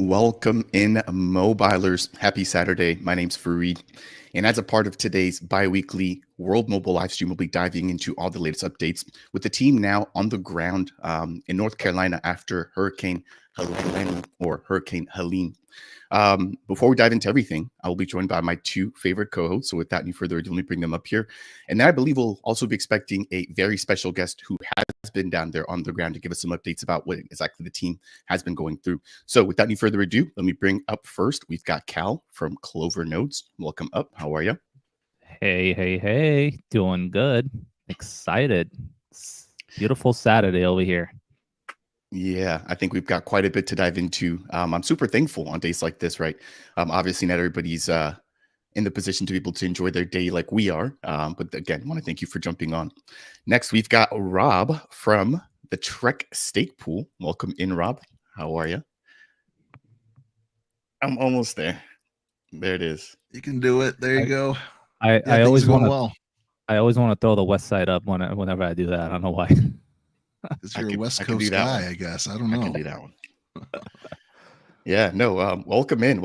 Welcome in, mobilers. Happy Saturday. My name's Fareed. And as a part of today's bi-weekly World Mobile live stream, we'll be diving into all the latest updates with the team now on the ground in North Carolina after Hurricane Helene. Before we dive into everything, I will be joined by my two favorite co-hosts. So without any further ado, let me bring them up here. And then I believe we'll also be expecting a very special guest who has been down there on the ground to give us some updates about what exactly the team has been going through. So without any further ado, let me bring up first, we've got Cal from Clover Nodes. Welcome up. How are you? Hey. Doing good. Excited. Beautiful Saturday over here. Yeah, I think we've got quite a bit to dive into. I'm super thankful on days like this, right? Obviously, not everybody's in the position to be able to enjoy their day like we are. But again, I want to thank you for jumping on. Next, we've got Rob from the Trek Stake Pool. Welcome in, Rob. How are you? I'm almost there. There it is. You can do it. There you go. I always want to. I always want to throw the west side up whenever I do that. I don't know why. It's your West Coast guy, I guess. I don't know. I can do that one. Yeah, no. Welcome in.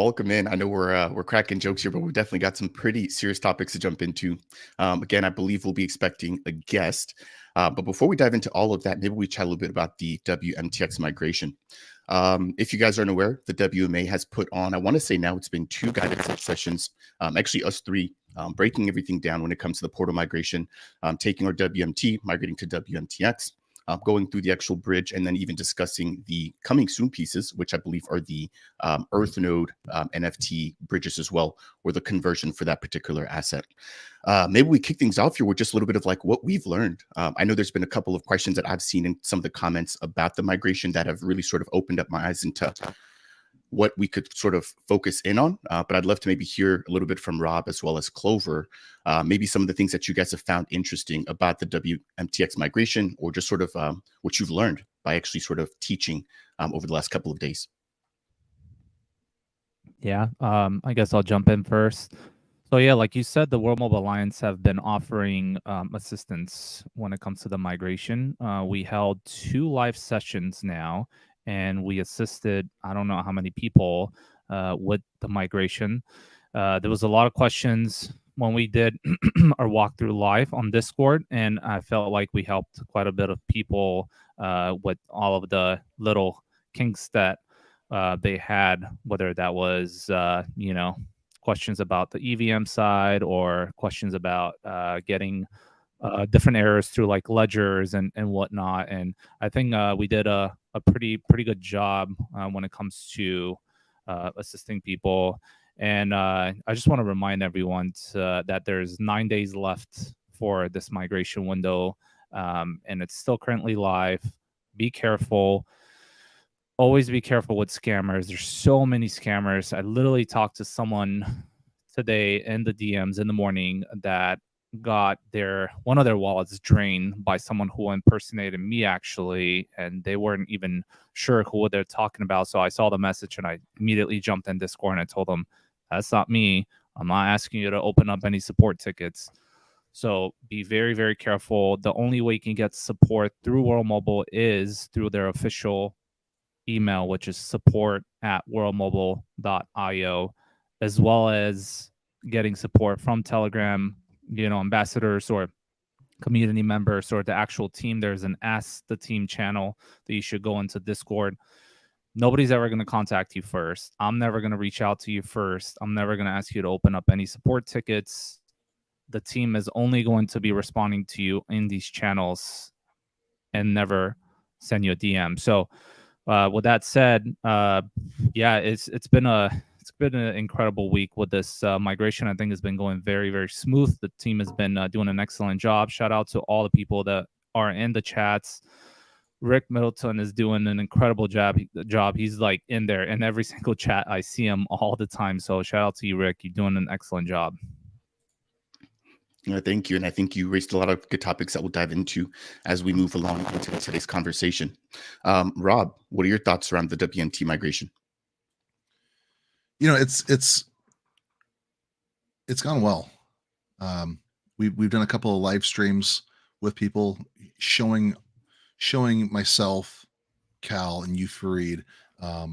I know we're cracking jokes here, but we've definitely got some pretty serious topics to jump into. Again, I believe we'll be expecting a guest. But before we dive into all of that, maybe we chat a little bit about the WMTX migration. If you guys aren't aware, the WMA has put on, I want to say now it's been 2 guided sessions, actually us 3, breaking everything down when it comes to the portal migration, taking our WMT, migrating to WMTX, going through the actual bridge, and then even discussing the coming soon pieces, which I believe are the EarthNode NFT bridges as well, or the conversion for that particular asset. Maybe we kick things off here with just a little bit of like what we've learned. I know there's been a couple of questions that I've seen in some of the comments about the migration that have really sort of opened up my eyes into what we could sort of focus in on. But I'd love to maybe hear a little bit from Rob as well as Clover, maybe some of the things that you guys have found interesting about the WMTX migration, or just sort of what you've learned by actually sort of teaching over the last couple of days. Yeah, I guess I'll jump in first. So yeah, like you said, the World Mobile Alliance have been offering assistance when it comes to the migration. We held 2 live sessions now, and we assisted, I don't know how many people with the migration. There was a lot of questions when we did our walkthrough live on Discord, and I felt like we helped quite a bit of people with all of the little kinks that they had, whether that was, questions about the EVM side or questions about getting different errors through like ledgers and whatnot. And I think we did a pretty good job when it comes to assisting people. And I just want to remind everyone that there's 9 days left for this migration window, and it's still currently live. Be careful. Always be careful with scammers. There's so many scammers. I literally talked to someone today in the DMs in the morning that got one of their wallets drained by someone who impersonated me, actually, and they weren't even sure who they're talking about. So I saw the message and I immediately jumped in Discord and I told them, that's not me. I'm not asking you to open up any support tickets. So be very, very careful. The only way you can get support through World Mobile is through their official email, which is support@worldmobile.io, as well as getting support from Telegram, ambassadors or community members or the actual team. There's an Ask the Team channel that you should go into Discord. Nobody's ever going to contact you first. I'm never going to reach out to you first. I'm never going to ask you to open up any support tickets. The team is only going to be responding to you in these channels and never send you a DM. So with that said, it's been an incredible week with this migration. I think it's been going very, very smooth. The team has been doing an excellent job. Shout out to all the people that are in the chats. Rick Middleton is doing an incredible job. He's like in there in every single chat. I see him all the time. So shout out to you, Rick. You're doing an excellent job. Thank you. And I think you raised a lot of good topics that we'll dive into as we move along into today's conversation. Rob, what are your thoughts around the WMT migration? It's gone well. We've done a couple of live streams with people showing myself, Cal, and you, Fareed,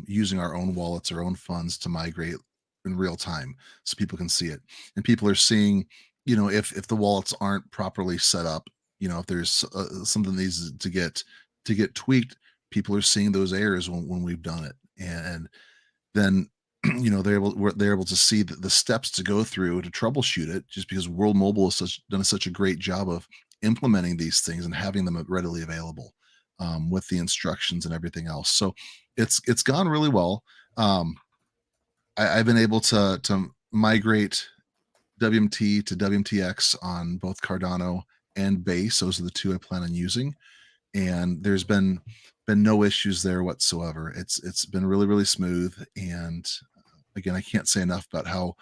using our own wallets, our own funds to migrate in real time so people can see it. And people are seeing, if the wallets aren't properly set up, if there's something that needs to get tweaked, people are seeing those errors when we've done it. And then they're able to see the steps to go through to troubleshoot it, just because World Mobile has done such a great job of implementing these things and having them readily available, with the instructions and everything else. So it's gone really well. I've been able to migrate WMT to WMTX on both Cardano and Base. Those are the two I plan on using, and there's been no issues there whatsoever. It's been really, really smooth. And again, I can't say enough about how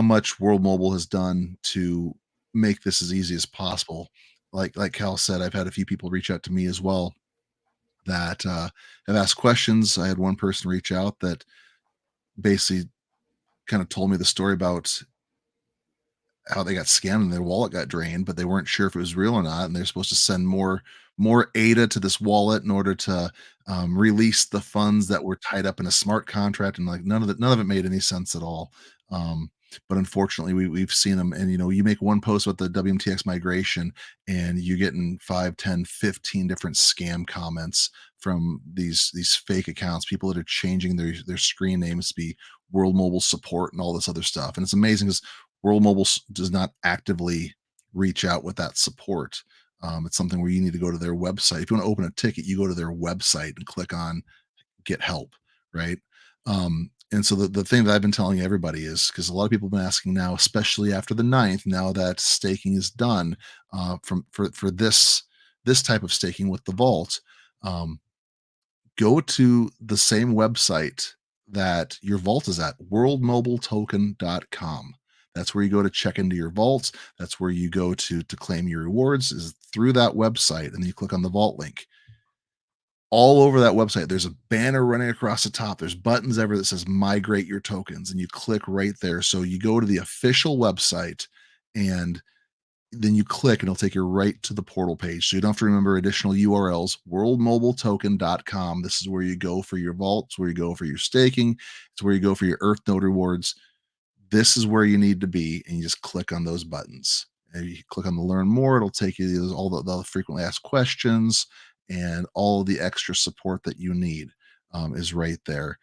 much World Mobile has done to make this as easy as possible. Like Cal said, I've had a few people reach out to me as well that have asked questions. I had one person reach out that basically kind of told me the story about how they got scammed and their wallet got drained, but they weren't sure if it was real or not, and they're supposed to send more ADA to this wallet in order to release the funds that were tied up in a smart contract, and like none of it made any sense at all. Um, but unfortunately, we've seen them, and you make one post with the WMTX migration, and you're getting 5, 10, 15 different scam comments from these fake accounts, people that are changing their screen names to be World Mobile support and all this other stuff. And it's amazing because World Mobile does not actively reach out with that support. It's something where you need to go to their website. If you want to open a ticket, you go to their website and click on get help, right? And so the thing that I've been telling everybody is, because a lot of people have been asking now, especially after the 9th, now that staking is done, for this type of staking with the vault, um, go to the same website that your vault is at, worldmobiletoken.com. That's where you go to check into your vaults. That's where you go to claim your rewards, is through that website. And then you click on the vault link. All over that website, there's a banner running across the top. There's buttons everywhere that says migrate your tokens, and you click right there. So you go to the official website, and then you click and it'll take you right to the portal page. So you don't have to remember additional URLs. Worldmobiletoken.com. This is where you go for your vaults, where you go for your staking. It's where you go for your EarthNode rewards. This is where you need to be. And you just click on those buttons. And you click on the learn more. It'll take you to all the frequently asked questions, and all the extra support that you need is right there.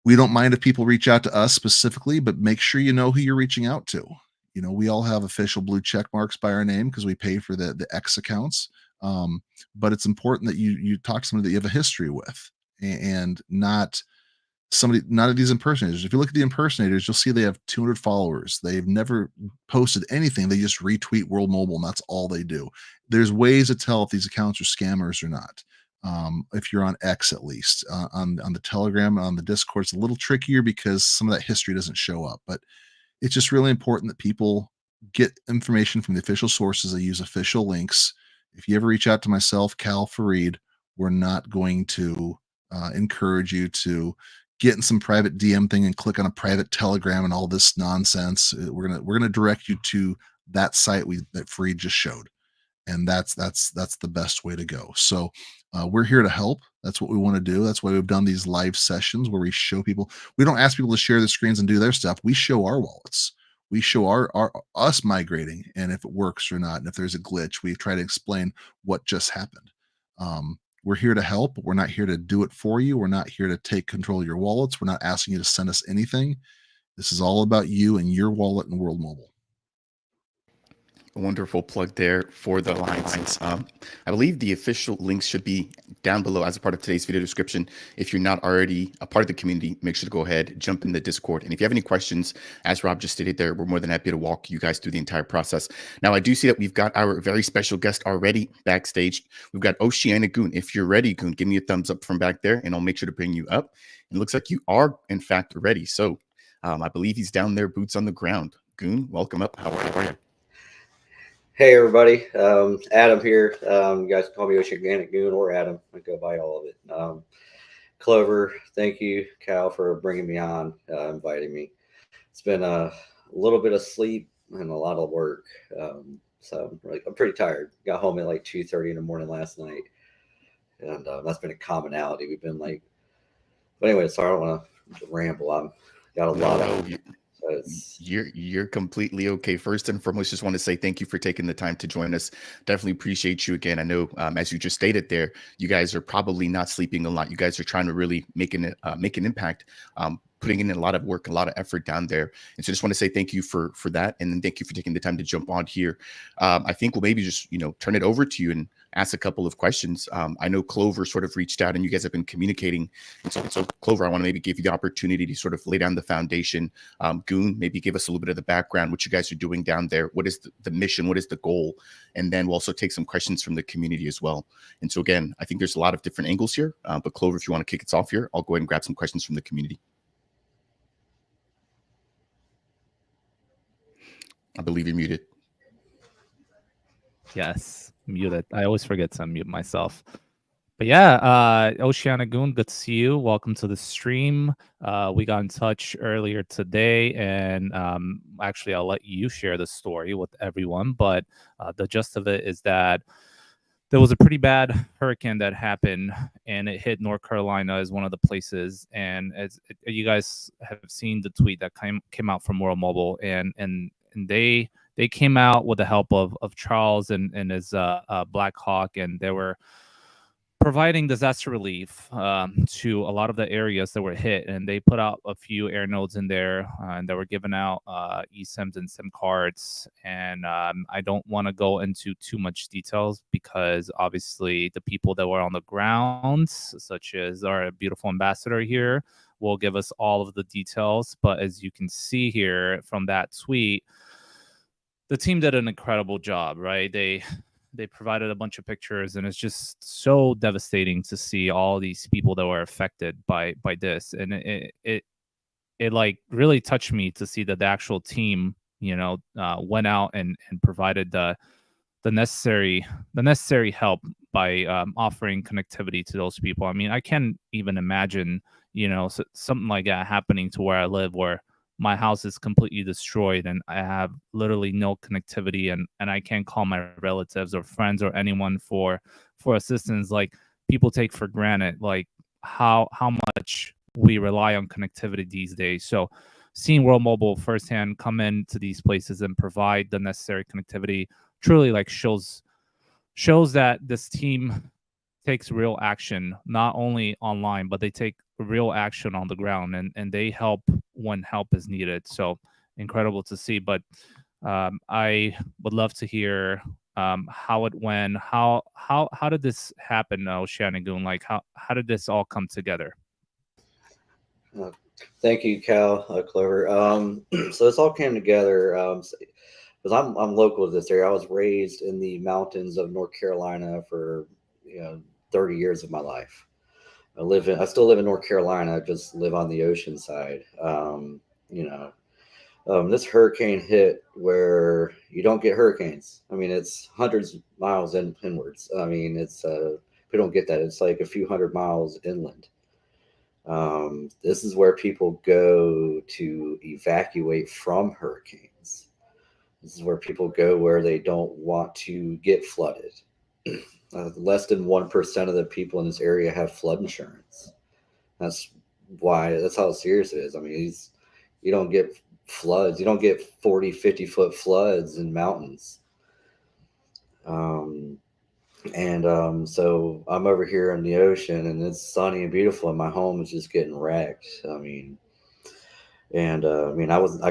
We don't mind if people reach out to us specifically, but make sure you know who you're reaching out to. We all have official blue check marks by our name because we pay for the X accounts. But it's important that you talk to somebody that you have a history with, and not of these impersonators. If you look at the impersonators, you'll see they have 200 followers. They've never posted anything. They just retweet World Mobile, and that's all they do. There's ways to tell if these accounts are scammers or not. If you're on X, at least on the Telegram, on the Discord, it's a little trickier because some of that history doesn't show up. But it's just really important that people get information from the official sources. They use official links. If you ever reach out to myself, Cal Farid, we're not going to encourage you to get in some private DM thing and click on a private Telegram and all this nonsense. We're gonna direct you to that site that Farid just showed, and that's the best way to go. So we're here to help. That's what we want to do. That's why we've done these live sessions where we show people. We don't ask people to share their screens and do their stuff. We show our wallets. We show our us migrating, and if it works or not. And if there's a glitch, we try to explain what just happened. We're here to help, but we're not here to do it for you. We're not here to take control of your wallets. We're not asking you to send us anything. This is all about you and your wallet and World Mobile. A wonderful plug there for the Alliance. I believe the official links should be down below as a part of today's video description. If you're not already a part of the community, make sure to go ahead, jump in the Discord. And if you have any questions, as Rob just stated there, we're more than happy to walk you guys through the entire process. Now, I do see that we've got our very special guest already backstage. We've got Oceana Goon. If you're ready, Goon, give me a thumbs up from back there, and I'll make sure to bring you up. It looks like you are, in fact, ready. So I believe he's down there, boots on the ground. Goon, welcome up. How are you? Hey everybody, Adam here. You guys can call me Oceanic Goon or Adam. I go by all of it. Clover, thank you, Cal, for bringing me on, inviting me. It's been a little bit of sleep and a lot of work, so I'm pretty tired. Got home at like 2:30 in the morning last night, and that's been a commonality. We've been like But anyway, sorry, I don't want to ramble. I'm got a lot of. You're completely okay. First and foremost, just want to say thank you for taking the time to join us. Definitely appreciate you again. I know, as you just stated there, you guys are probably not sleeping a lot. You guys are trying to really make an impact, putting in a lot of work, a lot of effort down there. And so just want to say thank you for that. And then thank you for taking the time to jump on here. I think we'll maybe just, turn it over to you and ask a couple of questions. I know Clover sort of reached out and you guys have been communicating. And so Clover, I want to maybe give you the opportunity to sort of lay down the foundation. Goon, maybe give us a little bit of the background, what you guys are doing down there. What is the mission? What is the goal? And then we'll also take some questions from the community as well. And so again, I think there's a lot of different angles here, but Clover, if you want to kick us off here, I'll go ahead and grab some questions from the community. I believe you're muted. Yes, muted. I always forget to unmute myself. But yeah, Oceana Goon, good to see you. Welcome to the stream. We got in touch earlier today, and actually, I'll let you share the story with everyone. But the gist of it is that there was a pretty bad hurricane that happened, and it hit North Carolina as one of the places. And as you guys have seen the tweet that came out from World Mobile, and they came out with the help of Charles and his Black Hawk, and they were providing disaster relief to a lot of the areas that were hit, and they put out a few AirNodes in there, and they were giving out eSIMs and SIM cards. And I don't want to go into too much details because obviously the people that were on the ground, such as our beautiful ambassador here, will give us all of the details. But as you can see here from that tweet, the team did an incredible job, right? They provided a bunch of pictures, and it's just so devastating to see all these people that were affected by this. And it like really touched me to see that the actual team, went out and provided the necessary help by offering connectivity to those people. I mean, I can't even imagine, something like that happening to where I live, where my house is completely destroyed and I have literally no connectivity, and I can't call my relatives or friends or anyone for assistance. Like, people take for granted like how much we rely on connectivity these days. So seeing World Mobile firsthand come into these places and provide the necessary connectivity truly like shows that this team takes real action, not only online, but they take real action on the ground, and they help when help is needed. So incredible to see. But I would love to hear how it went. How did this happen, Oceana Goon? Like, how did this all come together? Thank you, Cal, Clover. So this all came together because I'm local to this area. I was raised in the mountains of North Carolina for 30 years of my life. I still live in North Carolina. I just live on the ocean side. This hurricane hit where you don't get hurricanes. I mean, it's hundreds of miles inwards. I mean, it's we don't get that. It's like a few hundred miles inland. This is where people go to evacuate from hurricanes. This is where people go where they don't want to get flooded. Less than 1% of the people in this area have flood insurance. That's how serious it is. I mean, you don't get floods. You don't get 40, 50-foot floods in mountains. So I'm over here in the ocean, and it's sunny and beautiful, and my home is just getting wrecked. I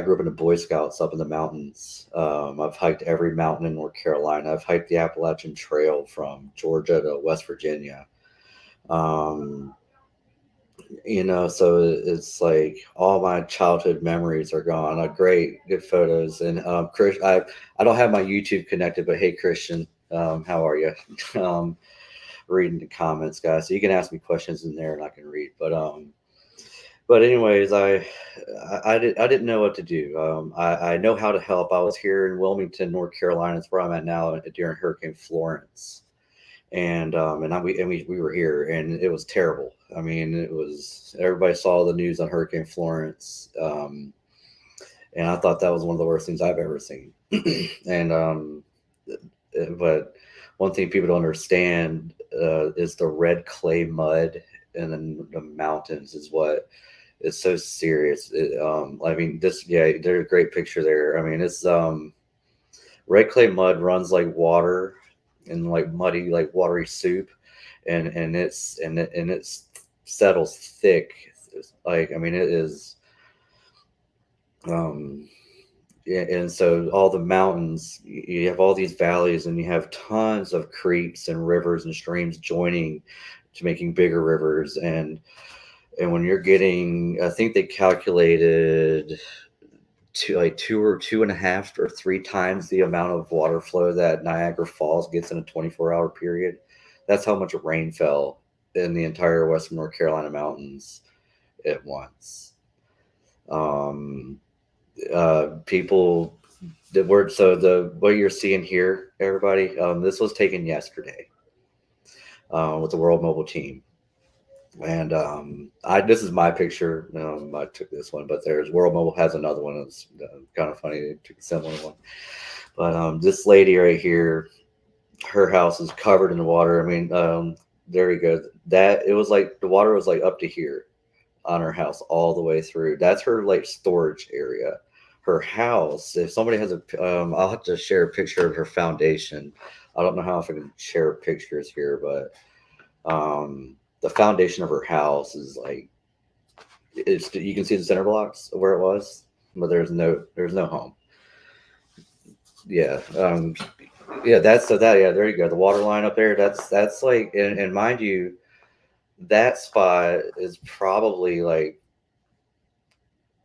grew up in the Boy Scouts up in the mountains. I've hiked every mountain in North Carolina. I've hiked the Appalachian Trail from Georgia to West Virginia. So it's like all my childhood memories are gone. Good photos. And Chris, I don't have my YouTube connected, but hey, Christian, how are you? Reading the comments, guys. So you can ask me questions in there, and I can read. But anyways, I didn't know what to do. I know how to help. I was here in Wilmington, North Carolina. That's where I'm at now during Hurricane Florence, and we were here, and it was terrible. I mean, everybody saw the news on Hurricane Florence, and I thought that was one of the worst things I've ever seen. But one thing people don't understand is the red clay mud and then the mountains is what is so serious. I mean, this, yeah, there's a great picture there. I mean, it's red clay mud runs like water and like muddy, like watery soup, and it's settles thick. Like, I mean, it is. Um, yeah, and so all the mountains, you have all these valleys, and you have tons of creeks and rivers and streams joining to making bigger rivers. And when you're getting, I think they calculated two or 2.5 or 3 times the amount of water flow that Niagara Falls gets in a 24-hour period. That's how much rain fell in the entire Western North Carolina mountains at once. People the word so the what you're seeing here, everybody, this was taken yesterday with the World Mobile team. And I this is my picture. I took this one, but there's World Mobile has another one. It's kind of funny. They took a similar one. But this lady right here, her house is covered in water. I mean, there you go. That it was like the water was like up to here on her house all the way through. That's her like storage area. Her house. If somebody has I'll have to share a picture of her foundation. I don't know how if I can share pictures here, but the foundation of her house is like it's. You can see the center blocks of where it was, but there's no home. Yeah, yeah. That's so that yeah. There you go. The water line up there. That's like and mind you, that spot is probably like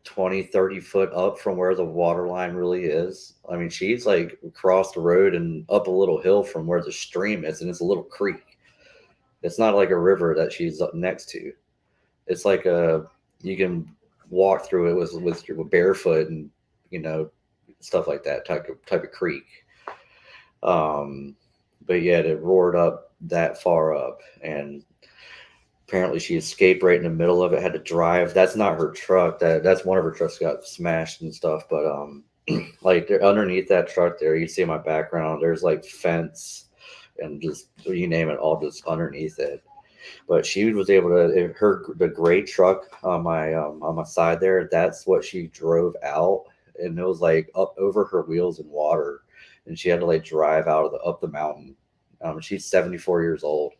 20-30 foot up from where the water line really is. I mean, she's like across the road and up a little hill from where the stream is, and it's a little creek. It's not like a river that she's up next to. It's like you can walk through it with your barefoot and stuff like that type of creek. But yet it roared up that far up, and apparently she escaped right in the middle of it. Had to drive. That's not her truck. That's one of her trucks got smashed and stuff. But like they're underneath that truck there, you see my background. There's like fence and just you name it, all just underneath it. But she was able to the gray truck on my side there. That's what she drove out, and it was like up over her wheels in water, and she had to like drive up the mountain. She's 74 years old.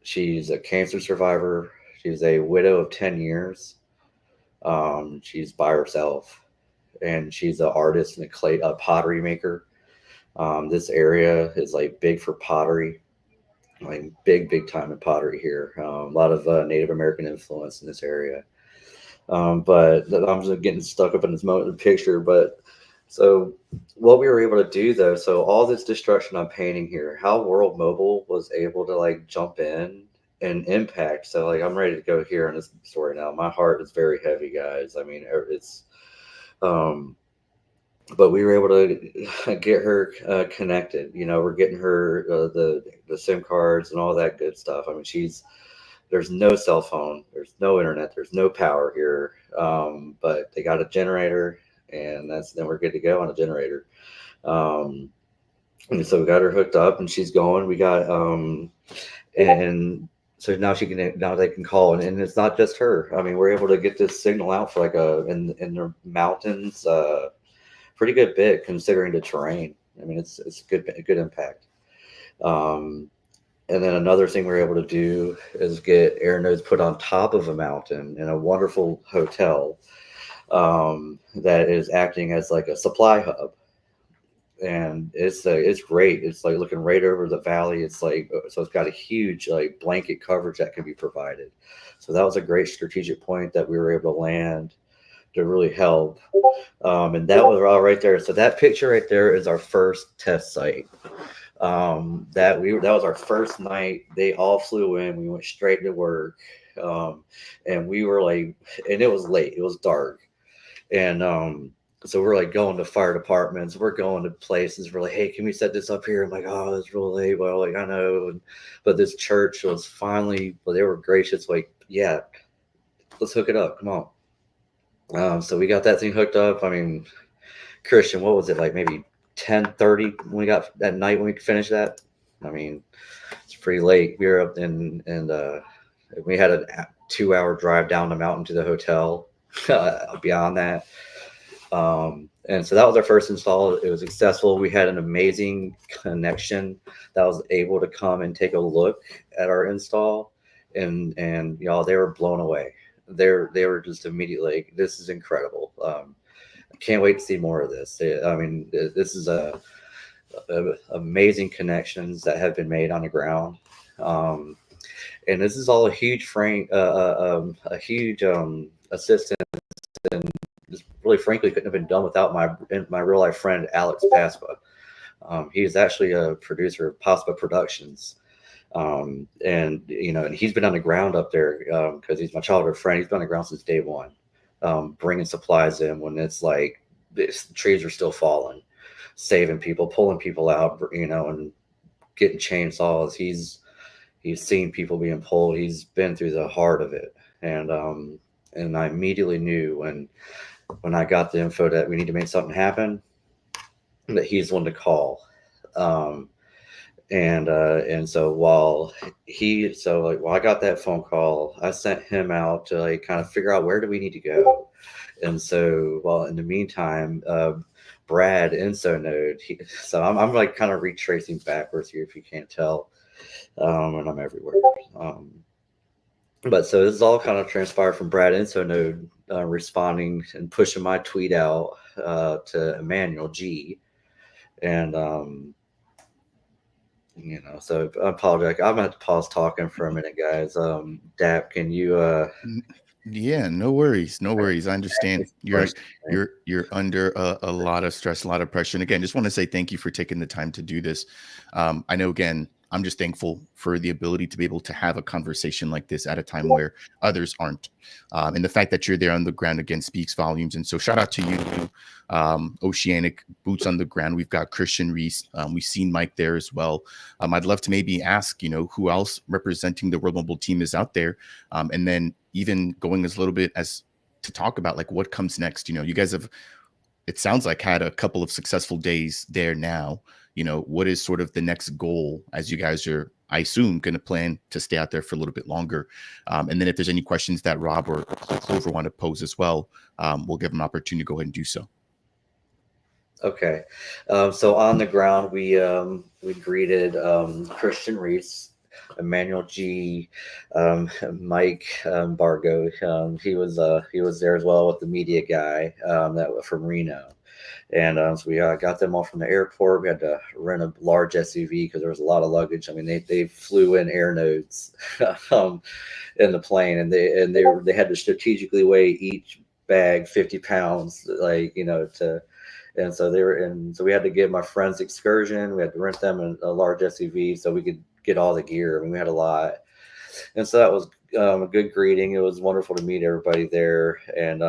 She's a cancer survivor. She's a widow of 10 years. She's by herself, and she's an artist and a pottery maker. This area is like big for pottery, like big time in pottery here. A lot of Native American influence in this area. But I'm just getting stuck up in this moment picture. But so what we were able to do though, so all this destruction I'm painting here, how World Mobile was able to like jump in and impact. So like I'm ready to go here in this story now. My heart is very heavy, guys. I mean, it's but we were able to get her connected. We're getting her the SIM cards and all that good stuff. I mean, there's no cell phone, there's no internet, there's no power here. But they got a generator, and then we're good to go on a generator. And so we got her hooked up, and she's going. We got and so now they can call, and it's not just her. I mean, we're able to get this signal out for like in the mountains. Pretty good bit considering the terrain. I mean, it's good impact. And then another thing we're able to do is get AirNodes put on top of a mountain in a wonderful hotel that is acting as like a supply hub. And it's great. It's like looking right over the valley. It's like, so it's got a huge like blanket coverage that can be provided. So that was a great strategic point that we were able to land to really help. And that was all right there. So that picture right there is our first test site. That was our first night. They all flew in. We went straight to work. And we were like, and it was late. It was dark. And so we're like going to fire departments. We're going to places. We're like, hey, can we set this up here? I'm like, oh, it's real late. Well, like, I know. But this church was finally, well, they were gracious. Like, yeah, let's hook it up. Come on. So we got that thing hooked up. I mean, Christian, what was it, like maybe 10:30 when we got that night when we finished that? I mean, it's pretty late. We were up and we had a 2-hour drive down the mountain to the hotel. Beyond that, and so that was our first install. It was successful. We had an amazing connection that was able to come and take a look at our install, and y'all, they were blown away. They were just immediately like, this is incredible. I can't wait to see more of this. I mean, this is a amazing connections that have been made on the ground. And this is all a huge a huge assistance, and just really frankly couldn't have been done without my real life friend Alex Paspa. He is actually a producer of Paspa Productions, and and he's been on the ground up there because he's my childhood friend. He's been on the ground since day one, bringing supplies in when it's like trees are still falling, saving people, pulling people out, and getting chainsaws. He's seen people being pulled. He's been through the heart of it, and I immediately knew when I got the info that we need to make something happen, that he's one to call. And so while I got that phone call, I sent him out to like kind of figure out where do we need to go. And so while in the meantime, Brad InsoNode, so I'm like kind of retracing backwards here if you can't tell, and I'm everywhere. But so this is all kind of transpired from Brad InsoNode responding and pushing my tweet out to Emmanuel G. And so I apologize. I'm gonna have to pause talking for a minute, guys. Dap, can you Yeah, no worries. No worries. I understand you're under a lot of stress, a lot of pressure. And again, just want to say thank you for taking the time to do this. I know, again, I'm just thankful for the ability to be able to have a conversation like this at a time where others aren't. And the fact that you're there on the ground again speaks volumes. And so shout out to you, Oceanic, boots on the ground. We've got Christian Reese. We've seen Mike there as well. I'd love to maybe ask, who else representing the World Mobile team is out there. And then even going as little bit as to talk about like what comes next. You guys have, it sounds like, had a couple of successful days there now. What is sort of the next goal as you guys are, I assume, going to plan to stay out there for a little bit longer? And then if there's any questions that Rob or Clover want to pose as well, we'll give them an opportunity to go ahead and do so. Okay. So on the ground, we greeted Christian Reese, Emmanuel G, Mike Bargo. He was there as well with the media guy that was from Reno. And so we got them all from the airport. We had to rent a large SUV because there was a lot of luggage. I mean, they flew in AirNodes in the plane, and they had to strategically weigh each bag 50 pounds, and so we had to give my friends excursion. We had to rent them a large SUV so we could get all the gear. I mean, we had a lot, and so that was a good greeting. It was wonderful to meet everybody there, and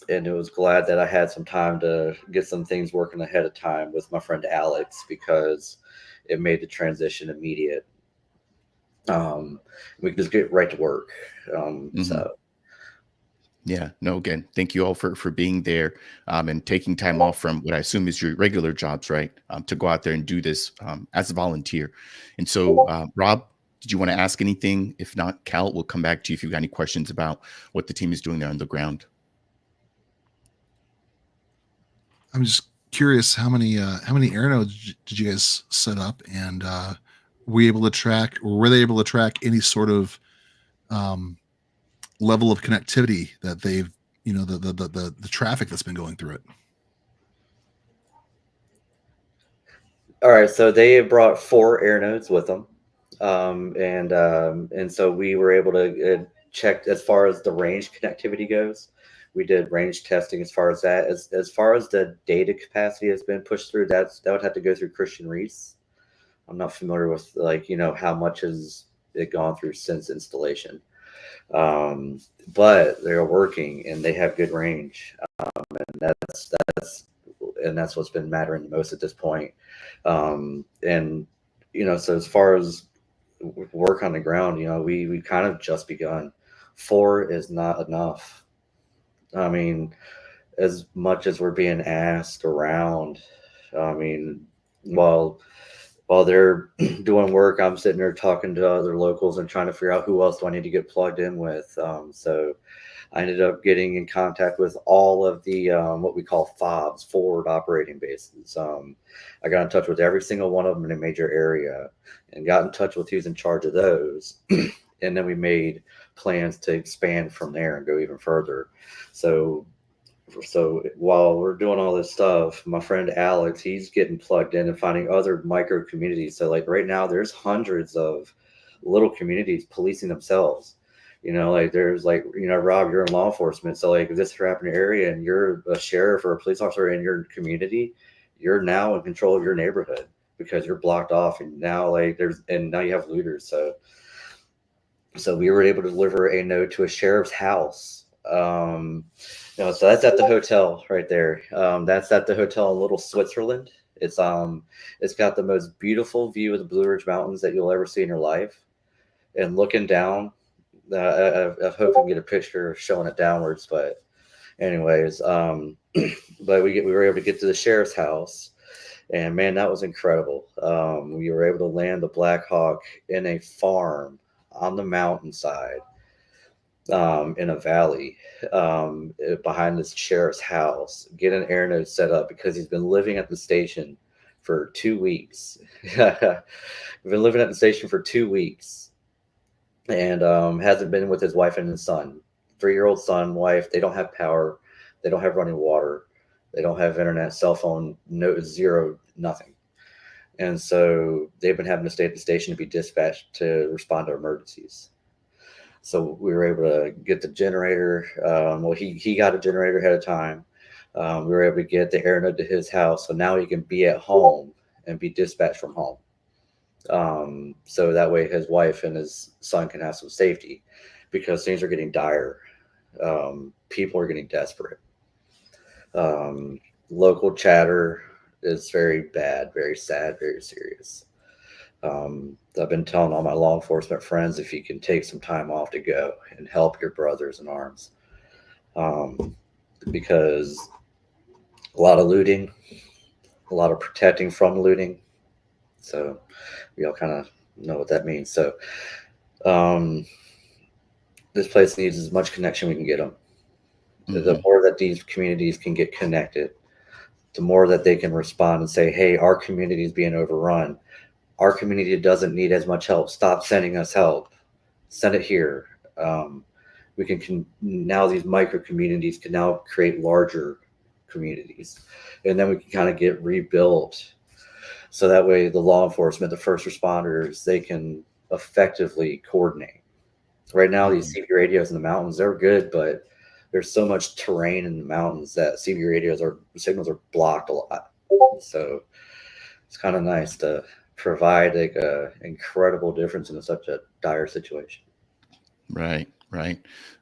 it was glad that I had some time to get some things working ahead of time with my friend Alex, because it made the transition immediate. We could just get right to work. So. Yeah, no, again, thank you all for being there and taking time off from what I assume is your regular jobs, right? To go out there and do this as a volunteer. And so, Rob, did you want to ask anything? If not, Cal, we'll come back to you if you've got any questions about what the team is doing there on the ground. I'm just curious how many AirNodes did you guys set up, and were they able to track any sort of level of connectivity that they've, the traffic that's been going through it? All right, so they brought 4 AirNodes with them, and so we were able to check as far as the range connectivity goes. We did range testing as far as that. As far as the data capacity has been pushed through, that would have to go through Christian Reese. I'm not familiar with how much has it gone through since installation, but they're working and they have good range, and that's what's been mattering the most at this point. So as far as work on the ground, we kind of just begun. 4 is not enough. I mean, as much as we're being asked around, I mean, while while they're doing work, I'm sitting there talking to other locals and trying to figure out who else do I need to get plugged in with. So I ended up getting in contact with all of the what we call FOBs, forward operating bases. I got in touch with every single one of them in a major area and got in touch with who's in charge of those. And then we made plans to expand from there and go even further. So while we're doing all this stuff, my friend Alex, he's getting plugged in and finding other micro communities. So like right now there's hundreds of little communities policing themselves. Like there's like, Rob, you're in law enforcement. So like if this happened in your area and you're a sheriff or a police officer in your community, you're now in control of your neighborhood because you're blocked off. And now now you have looters. So we were able to deliver a note to a sheriff's house. So that's at the hotel right there. That's at the hotel in Little Switzerland. It's got the most beautiful view of the Blue Ridge Mountains that you'll ever see in your life. And looking down, I hope we can get a picture showing it downwards. But anyways, but we were able to get to the sheriff's house, and man, that was incredible. We were able to land the Black Hawk in a farm on the mountainside. In a valley behind this sheriff's house, get an AirNode set up because he's been living at the station for 2 weeks. We've been living at the station for 2 weeks and hasn't been with his wife and his son. 3-year-old son, wife, they don't have power. They don't have running water. They don't have internet, cell phone, no, zero, nothing. And so they've been having to stay at the station to be dispatched to respond to emergencies. So we were able to get the generator. He got a generator ahead of time. We were able to get the AirNode to his house. So now he can be at home and be dispatched from home. So that way his wife and his son can have some safety because things are getting dire. People are getting desperate. Local chatter is very bad, very sad, very serious. I've been telling all my law enforcement friends if you can take some time off to go and help your brothers in arms, because a lot of looting, a lot of protecting from looting. So we all kind of know what that means. So this place needs as much connection we can get them. Mm-hmm. The more that these communities can get connected, the more that they can respond and say, hey, our community is being overrun. Our community doesn't need as much help. Stop sending us help. Send it here. We can now these micro communities can now create larger communities, and then we can kind of get rebuilt. So that way, the law enforcement, the first responders, they can effectively coordinate. Right now, these CB radios in the mountains, they're good, but there's so much terrain in the mountains that CB radios signals are blocked a lot. So it's kind of nice to provide like a incredible difference in such a dire situation. Right.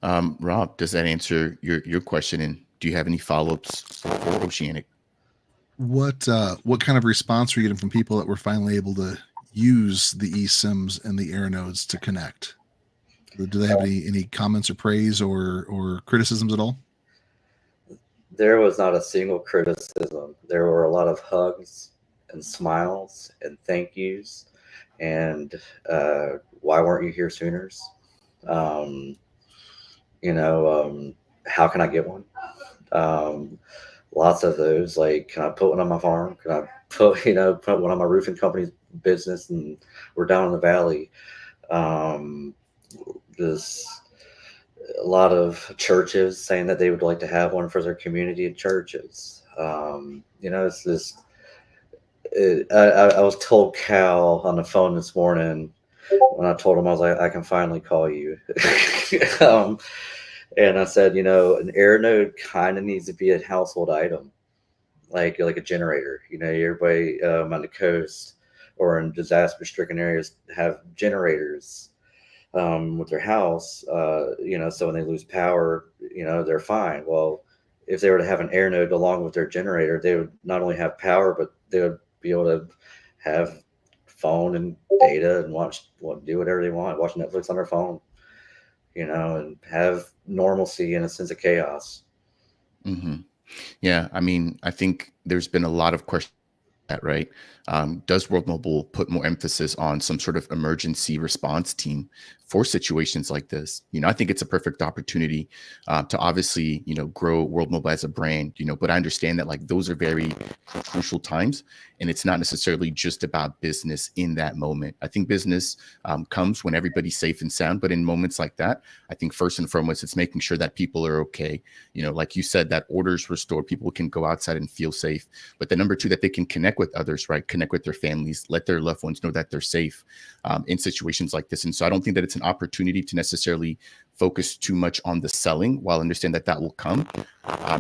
Rob, does that answer your question? And do you have any follow-ups for Oceanic? What kind of response were you getting from people that were finally able to use the eSIMs and the AirNodes to connect? Do they have any comments or praise or criticisms at all? There was not a single criticism. There were a lot of hugs and smiles and thank yous and why weren't you here sooner? How can I get one? Lots of those, like, can I put one on my farm? Can I put one on my roofing company's business? And we're down in the valley. There's a lot of churches saying that they would like to have one for their community and churches. It's this. I was told Cal on the phone this morning when I told him, I was like, I can finally call you. And I said, an AirNode kind of needs to be a household item, like a generator. Everybody on the coast or in disaster-stricken areas have generators with their house. So when they lose power, they're fine. Well, if they were to have an AirNode along with their generator, they would not only have power, but they would be able to have phone and data and do whatever they want, watch Netflix on their phone, and have normalcy in a sense of chaos. Mm-hmm. Yeah. I mean, I think there's been a lot of questions that, right? Does World Mobile put more emphasis on some sort of emergency response team for situations like this? I think it's a perfect opportunity to obviously, grow World Mobile as a brand, but I understand that like those are very crucial times, and it's not necessarily just about business in that moment. I think business comes when everybody's safe and sound, but in moments like that, I think first and foremost, it's making sure that people are okay. Like you said, that orders restored, people can go outside and feel safe. But the number two, that they can connect with others, right? Connect with their families, let their loved ones know that they're safe in situations like this. And so I don't think that it's an opportunity to necessarily focus too much on the selling, while I understand that that will come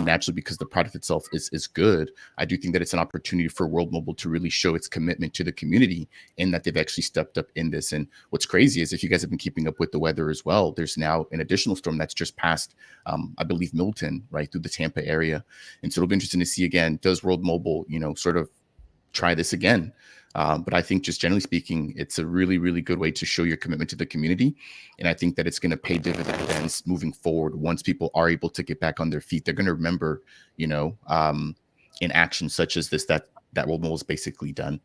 naturally because the product itself is good. I do think that it's an opportunity for World Mobile to really show its commitment to the community, and that they've actually stepped up in this. And what's crazy is, if you guys have been keeping up with the weather as well, there's now an additional storm that's just passed, I believe, Milton, right through the Tampa area. And so it'll be interesting to see again, does World Mobile, sort of try this again? But I think just generally speaking, it's a really, really good way to show your commitment to the community. And I think that it's going to pay dividends moving forward. Once people are able to get back on their feet, they're going to remember, in actions such as this, that World Mobile is basically done.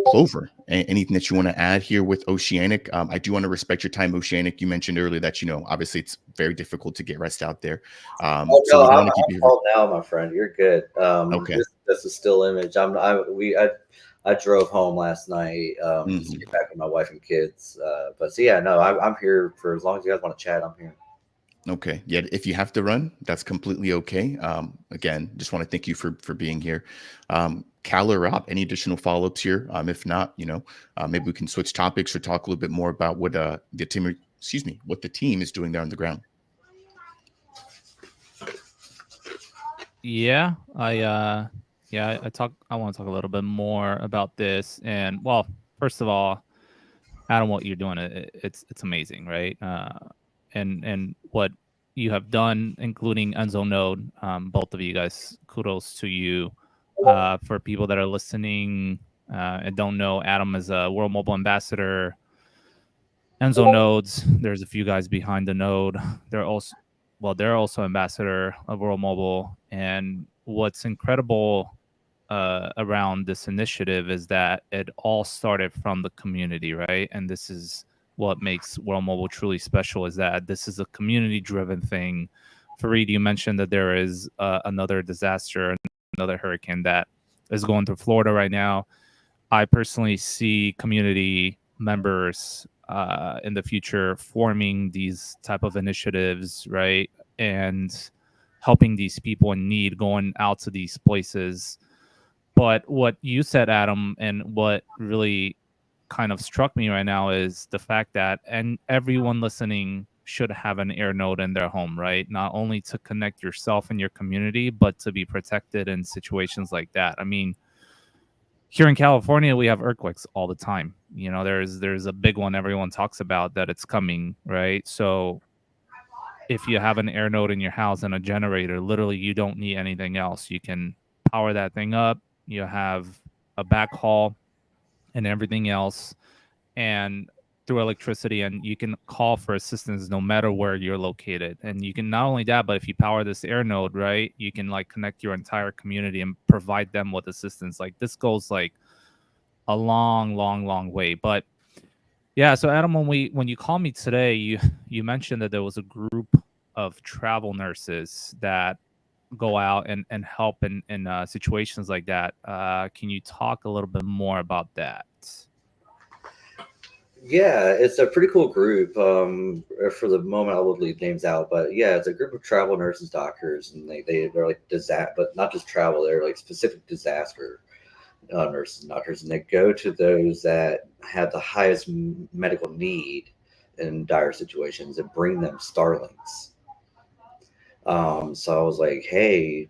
Clover, anything that you want to add here with Oceanic? I do want to respect your time, Oceanic. You mentioned earlier that, obviously it's very difficult to get rest out there. Oh, So no, we don't I'm want to keep you. home now, my friend. You're good. Okay. This is still image. I drove home last night just to get back with my wife and kids. But so yeah, no, I'm here for as long as you guys want to chat. I'm here. Okay. Yeah. If you have to run, that's completely okay. Again, just want to thank you for being here. Cal or Rob, any additional follow-ups here? If not, maybe we can switch topics or talk a little bit more about what the team is doing there on the ground. Yeah, I want to talk a little bit more about this. And well, first of all, Adam, what you're doing, it's amazing, right? And what you have done, including EnzoNode, both of you guys, kudos to you. For people that are listening and don't know, Adam is a World Mobile Ambassador. EnzoNodes, there's a few guys behind the node. They're also ambassador of World Mobile. And what's incredible around this initiative is that it all started from the community, right? And this is what makes World Mobile truly special, is that this is a community-driven thing. Fareed, you mentioned that there is another disaster, another hurricane that is going through Florida right now. I personally see community members in the future forming these type of initiatives, right? And helping these people in need, going out to these places. But what you said, Adam, and what really kind of struck me right now is the fact that, and everyone listening should have an AirNode in their home, right? Not only to connect yourself and your community, but to be protected in situations like that. I mean, here in California, we have earthquakes all the time. There's a big one everyone talks about that it's coming, right? So if you have an AirNode in your house and a generator, literally you don't need anything else. You can power that thing up. You have a backhaul and everything else, and through electricity, and you can call for assistance no matter where you're located. And you can, not only that, but if you power this AirNode, right, you can like connect your entire community and provide them with assistance. Like this goes like a long way. But yeah, so Adam, when you called me today, you mentioned that there was a group of travel nurses that go out and help in situations like that. Can you talk a little bit more about that? Yeah, it's a pretty cool group. For the moment, I will leave names out, but yeah, it's a group of travel nurses, doctors, and they're like disaster, but not just travel. They're like specific disaster nurses and doctors, and they go to those that have the highest medical need in dire situations and bring them Starlinks. So I was like, hey,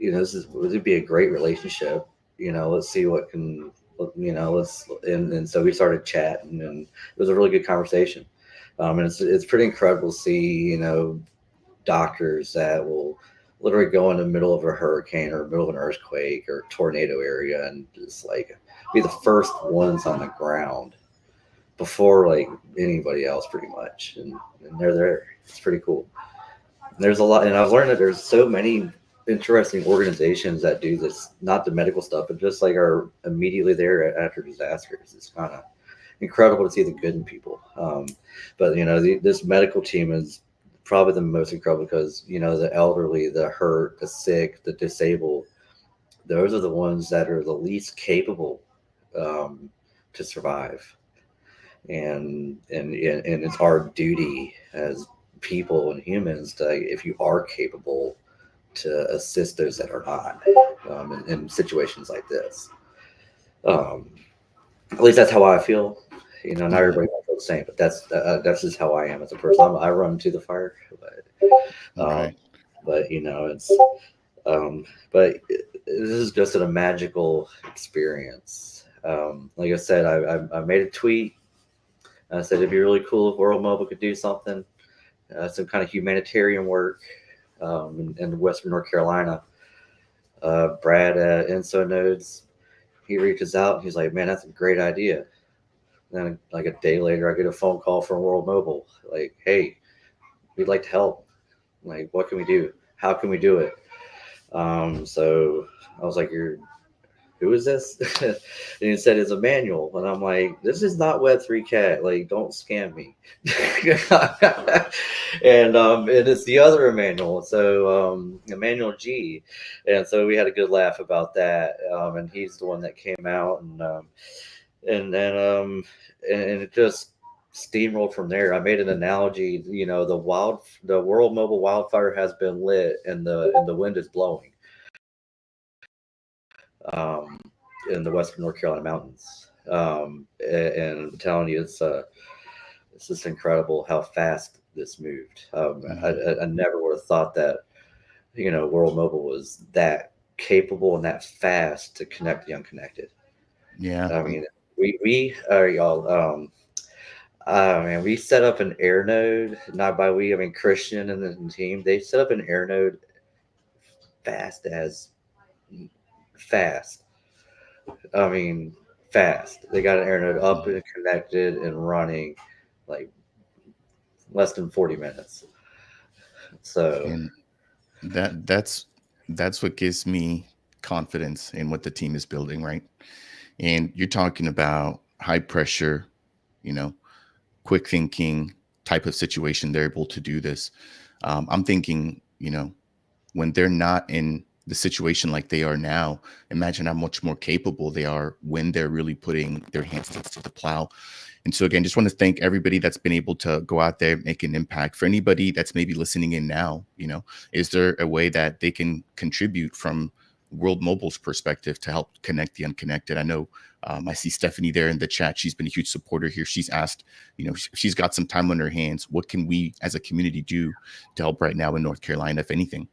this would be a great relationship. Let's see what can, and so we started chatting, and it was a really good conversation. And it's pretty incredible to see, doctors that will literally go in the middle of a hurricane or middle of an earthquake or tornado area and just like be the first ones on the ground before like anybody else, pretty much. And they're there. It's pretty cool. And there's a lot, and I've learned that there's so many interesting organizations that do this, not the medical stuff, but just like are immediately there after disasters. It's kind of incredible to see the good in people. But this medical team is probably the most incredible because the elderly, the hurt, the sick, the disabled, those are the ones that are the least capable um, to survive. And it's our duty as people and humans to, if you are capable, to assist those that are not, in situations like this. Um, at least that's how I feel. Not Yeah. everybody might feel the same, but that's just how I am as a person. I run to the fire, um, Right. but it's but this is just a magical experience. Like I said, I made a tweet. I said it'd be really cool if World Mobile could do something, some kind of humanitarian work in Western North Carolina. Brad at InsoNodes, he reaches out and he's like, "Man, that's a great idea." And then, like a day later, I get a phone call from World Mobile, like, "Hey, we'd like to help. Like, what can we do? How can we do it?" So I was like, "Who is this?" And he said it's a manual, and I'm like, "This is not Web3 Cat. Like, don't scam me." And it's the other Emmanuel, so Emmanuel G, and so we had a good laugh about that. And he's the one that came out, and then and it just steamrolled from there. I made an analogy. The World Mobile wildfire has been lit, and the wind is blowing. Um, in the Western North Carolina mountains. And I'm telling you, it's just incredible how fast this moved. Mhm. I never would have thought that World Mobile was that capable and that fast to connect the unconnected. Yeah. I mean, we are y'all. Man, we set up an AirNode. Not by we, I mean Christian and the team. They set up an AirNode fast as fast. I mean, fast. They got an AirNode up Mhm. and connected and running like less than 40 minutes. So, And that's what gives me confidence in what the team is building, right? And you're talking about high pressure, you know, quick thinking type of situation. They're able to do this. I'm thinking, when they're not in the situation like they are now, imagine how much more capable they are when they're really putting their hands to the plow. And so again, just want to thank everybody that's been able to go out there, make an impact. For anybody that's maybe listening in now, is there a way that they can contribute from World Mobile's perspective to help connect the unconnected? I know I see Stephanie there in the chat. She's been a huge supporter here. She's asked, if she's got some time on her hands, what can we as a community do to help right now in North Carolina, if anything?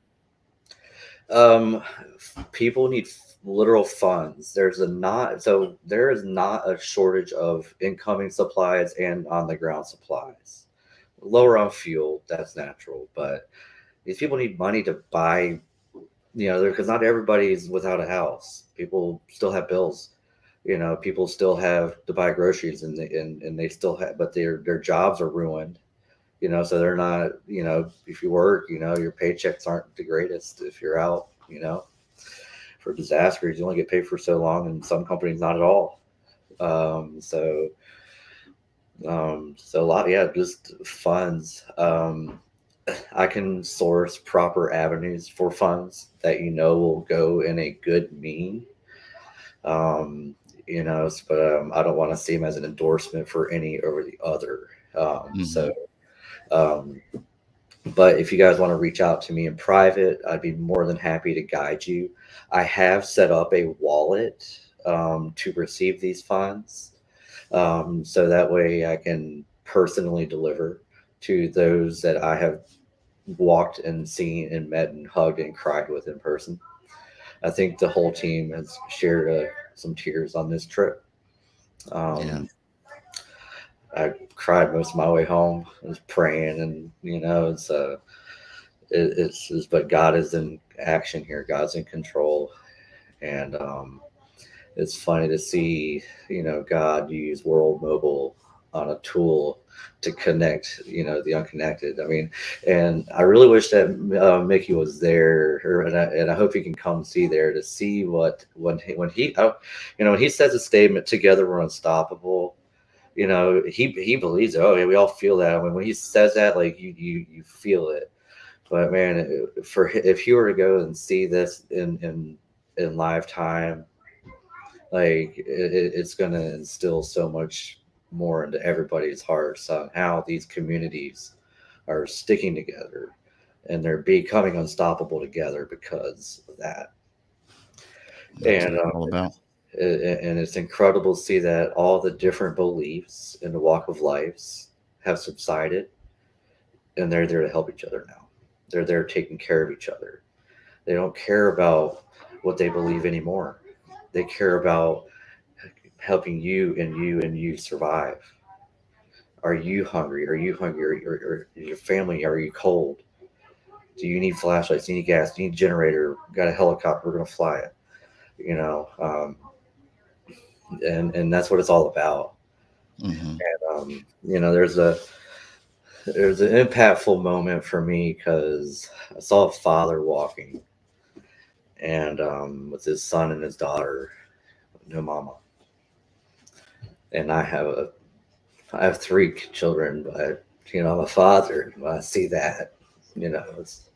um, people need literal funds. There is not a shortage of incoming supplies and on the ground supplies. Lower on fuel, that's natural, but these people need money to buy. Because not everybody is without a house. People still have bills. People still have to buy groceries, and they still have, but their jobs are ruined. So they're not. If you work, your paychecks aren't the greatest if you're out. For disasters, you only get paid for so long, and some companies not at all. So a lot, yeah, just funds. I can source proper avenues for funds that will go in a good mean. Um, but I don't want to see them as an endorsement for any over the other. Hmm. Um, but if you guys want to reach out to me in private, I'd be more than happy to guide you. I have set up a wallet to receive these funds, so that way I can personally deliver to those that I have walked and seen and met and hugged and cried with in person. I think the whole team has shared some tears on this trip. Yeah. Um, I cried most of my way home. I was praying, and but God is in action here. God's in control, and it's funny to see God use World Mobile on a tool to connect, the unconnected. I mean, and I really wish that Mickey was there, and I hope he can come see there to see when he says a statement, "Together we're unstoppable." He believes it. Oh yeah, we all feel that. When he says that, like you feel it. But man, if you were to go and see this in lifetime, like it's going to instill so much more into everybody's hearts on how these communities are sticking together and they're becoming unstoppable together because of that. That's And what it's all about. and it's incredible to see that all the different beliefs in the walk of lives have subsided, and they're there to help each other now. They're there taking care of each other. They don't care about what they believe anymore. They care about helping you and you and you survive. Are you hungry? Are you hungry? Or your family? Are you cold? Do you need flashlights? Do you need gas? Do you need a generator? Got a helicopter? We're gonna fly it. You know, and that's what it's all about. Hmm. There's an impactful moment for me because I saw a father walking and with his son and his daughter, no mama, and I have three children, but I'm a father. When I see that, it's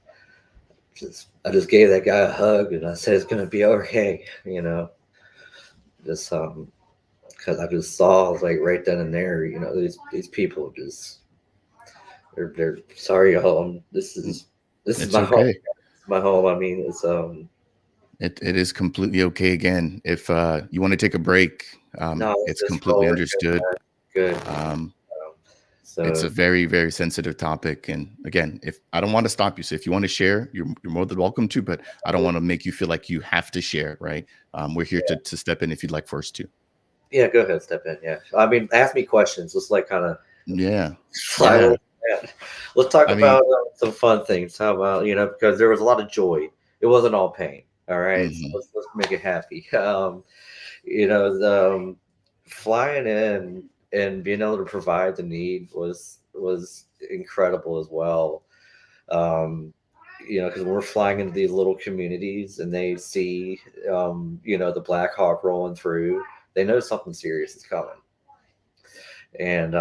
I just gave that guy a hug and I said it's gonna be okay. Just because I just saw like right then and there, these people just they're sorry, y'all. This is It's my home. okay. My home. I mean, it's It is completely okay. Again, if you want to take a break, no, it's it's just completely forward. understood. Good. Um, it's So a very, very sensitive topic. And again, if I don't want to stop you, so if you want to share, you're more than welcome to, but I don't want to make you feel like you have to share, right? We're here to step in if you'd like for us to. yeah, go ahead, step in. Yeah, I mean, ask me questions. Let's like kind of Yeah. fly Yeah. over that. Let's talk I mean, about some fun things. How about because there was a lot of joy. It wasn't all pain. All right, so mhm, let's make it happy. Flying in and being able to provide the need was incredible as well. Um, because when we're flying into these little communities and they see, the Black Hawk rolling through, they know something serious is coming, and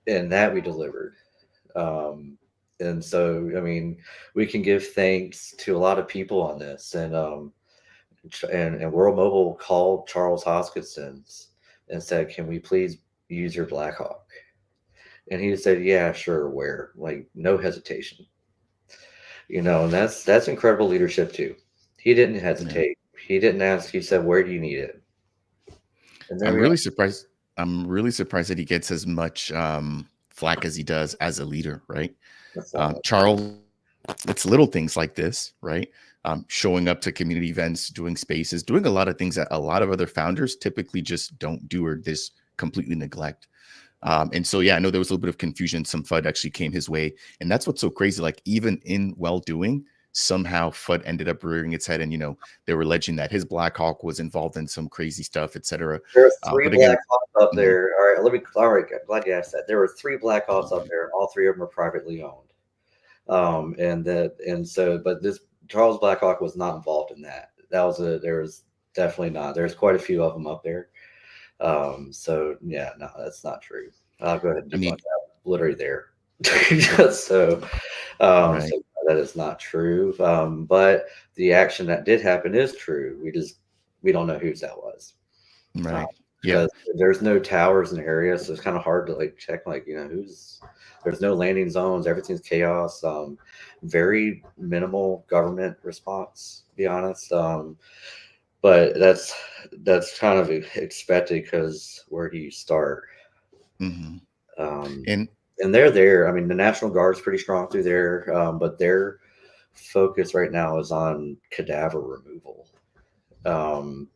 that we delivered. Um, and so, I mean, we can give thanks to a lot of people on this, and World Mobile called Charles Hoskins and said, "Can we please use your Black Hawk?" And he said, "Yeah, sure, where?" Like no hesitation. And that's incredible leadership too. He didn't yeah. hesitate. He didn't ask. He said, "Where do you need it?" And there I'm we are. really surprised. I'm really surprised that he gets as much flack as he does as a leader, right? That's all. Charles, it's little things like this, right? Showing up to community events, doing spaces, doing a lot of things that a lot of other founders typically just don't do or just completely neglect. And so, yeah, I know there was a little bit of confusion. Some FUD actually came his way. And that's what's so crazy. Like, even in well doing, somehow FUD ended up rearing its head. And, they were alleging that his Black Hawk was involved in some crazy stuff, et cetera. There are three But again, Black Hawks up mhm, there. All right, all right, glad you asked that. There were three Black Hawks up there, and all three of them are privately owned. But this Charles Black Hawk was not involved in that. There was definitely not. There's quite a few of them up there. So yeah, no, that's not true. I'll go ahead and I debunk mean, that. Literally there. so, right, so that is not true. But the action that did happen is true. We don't know whose that was. Uh, right. Yeah. because there's no towers in the area, so it's kind of hard to like check who's there's no landing zones, everything's chaos. Very minimal government response, to be honest. But that's kind of expected because where do you start? Hmm. Um, And and they're there. I mean, the National Guard's pretty strong through there, but their focus right now is on cadaver removal. Um,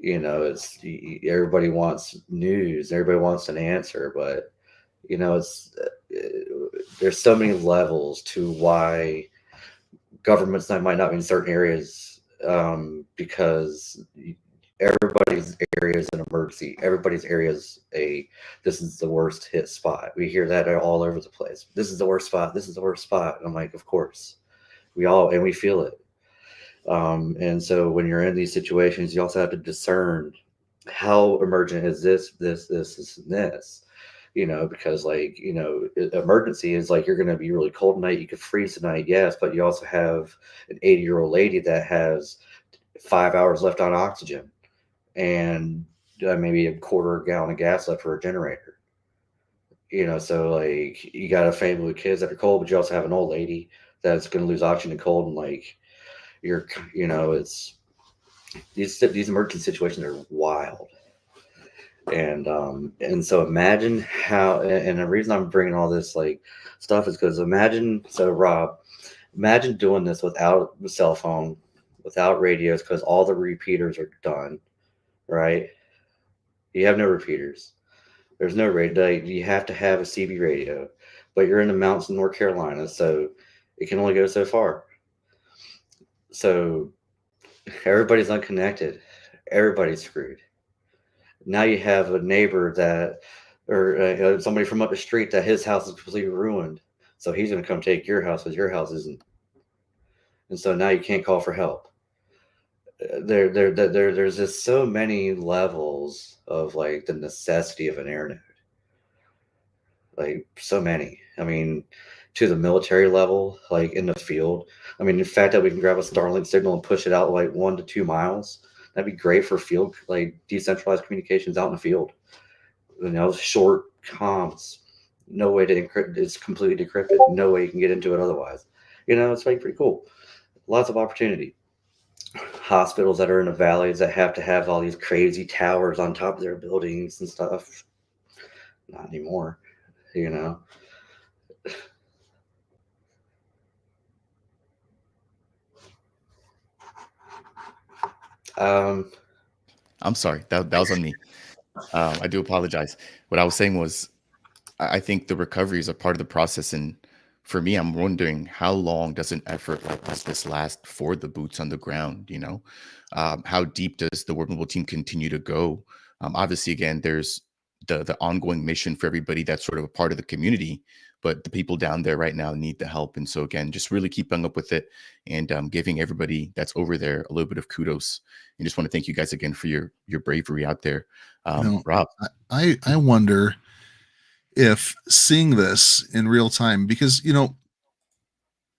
it's everybody wants news, everybody wants an answer, but it's there's so many levels to why governments that might not be in certain areas, because everybody's area is an emergency. Everybody's area is this is the worst hit spot. We hear that all over the place. This is the worst spot. This is the worst spot. And I'm like, of course, we feel it. And so when you're in these situations, you also have to discern how emergent is this, and this, because emergency is like, you're going to be really cold tonight. You could freeze tonight. Yes. But you also have an 80-year-old lady that has 5 hours left on oxygen and maybe a quarter gallon of gas left for a generator. So like, you got a family with kids that are cold, but you also have an old lady that's going to lose oxygen and cold. And like, it's these emergency situations are wild. And so imagine how, and the reason I'm bringing all this like stuff is because Rob, imagine doing this without the cell phone, without radios, because all the repeaters are done, right? You have no repeaters. There's no radio. You have to have a CB radio, but you're in the mountains of North Carolina, so it can only go so far. So everybody's unconnected. Everybody's screwed. Now you have a neighbor or somebody from up the street that his house is completely ruined. So he's going to come take your house because your house isn't. And so now you can't call for help. There's just so many levels of like the necessity of an AirNode. Like so many. I mean, to the military level, like in the field. I mean, the fact that we can grab a Starlink signal and push it out like 1 to 2 miles, that'd be great for field, like decentralized communications out in the field. Short comms, no way to encrypt. It's completely decrypted. No way you can get into it otherwise. It's like pretty cool. Lots of opportunity. Hospitals that are in the valleys that have to have all these crazy towers on top of their buildings and stuff. Not anymore, I'm sorry. That was on me. I do apologize. What I was saying was, I think the recovery is a part of the process. And for me, I'm wondering, how long does an effort like this last for the boots on the ground? How deep does the World Mobile team continue to go? Obviously, again, there's the ongoing mission for everybody that's sort of a part of the community, but the people down there right now need the help. And so again, just really keeping up with it and giving everybody that's over there a little bit of kudos. And just want to thank you guys again for your bravery out there. Rob, I wonder if seeing this in real time, because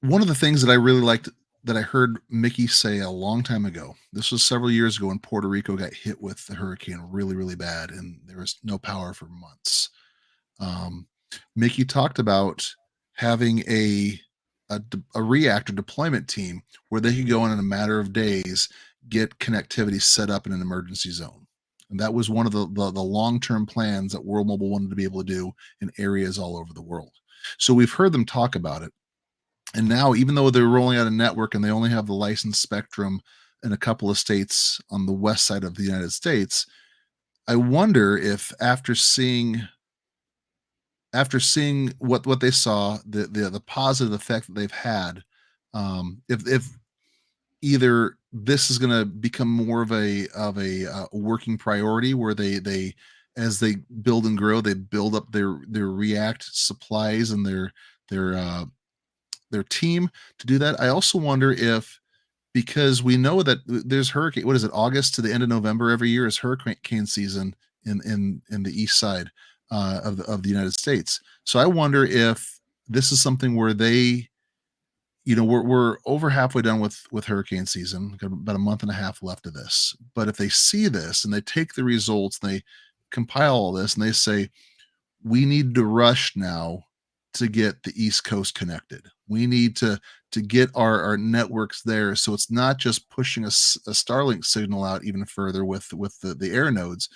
one of the things that I really liked that I heard Mickey say a long time ago, this was several years ago when Puerto Rico got hit with the hurricane really, really bad, and there was no power for months. Mickey talked about having a reactor deployment team where they could go in a matter of days, get connectivity set up in an emergency zone. And that was one of the long-term plans that World Mobile wanted to be able to do in areas all over the world. So we've heard them talk about it. And now, even though they're rolling out a network and they only have the licensed spectrum in a couple of states on the west side of the United States, I wonder if after seeing what they saw, the positive effect that they've had, if either this is going to become more of a working priority where they as they build and grow, they build up their React supplies and their team to do that. I also wonder if, because we know that there's hurricane, what is it, August to the end of November every year is hurricane season in the east side of the United States. So I wonder if this is something where they, we're over halfway done with hurricane season. We've got about a month and a half left of this. But if they see this and they take the results, and they compile all this, and they say, we need to rush now to get the East Coast connected. We need to get our networks there, so it's not just pushing a Starlink signal out even further with the AirNodes,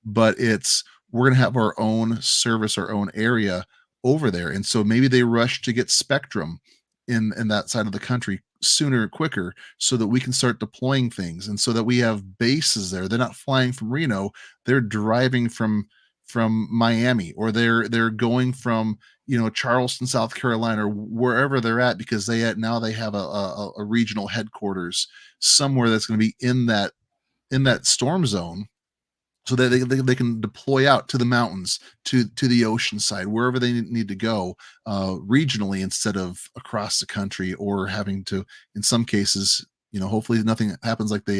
but we're going to have our own service, our own area over there. And so maybe they rush to get spectrum in that side of the country sooner, quicker, so that we can start deploying things, and so that we have bases there. They're not flying from Reno; they're driving from Miami, or they're going from Charleston, South Carolina, or wherever they're at, because they have a regional headquarters somewhere that's going to be in that in that storm zone, so that they can deploy out to the mountains, to the ocean side, wherever they need to go, regionally, instead of across the country, or having to, in some cases, hopefully nothing happens like the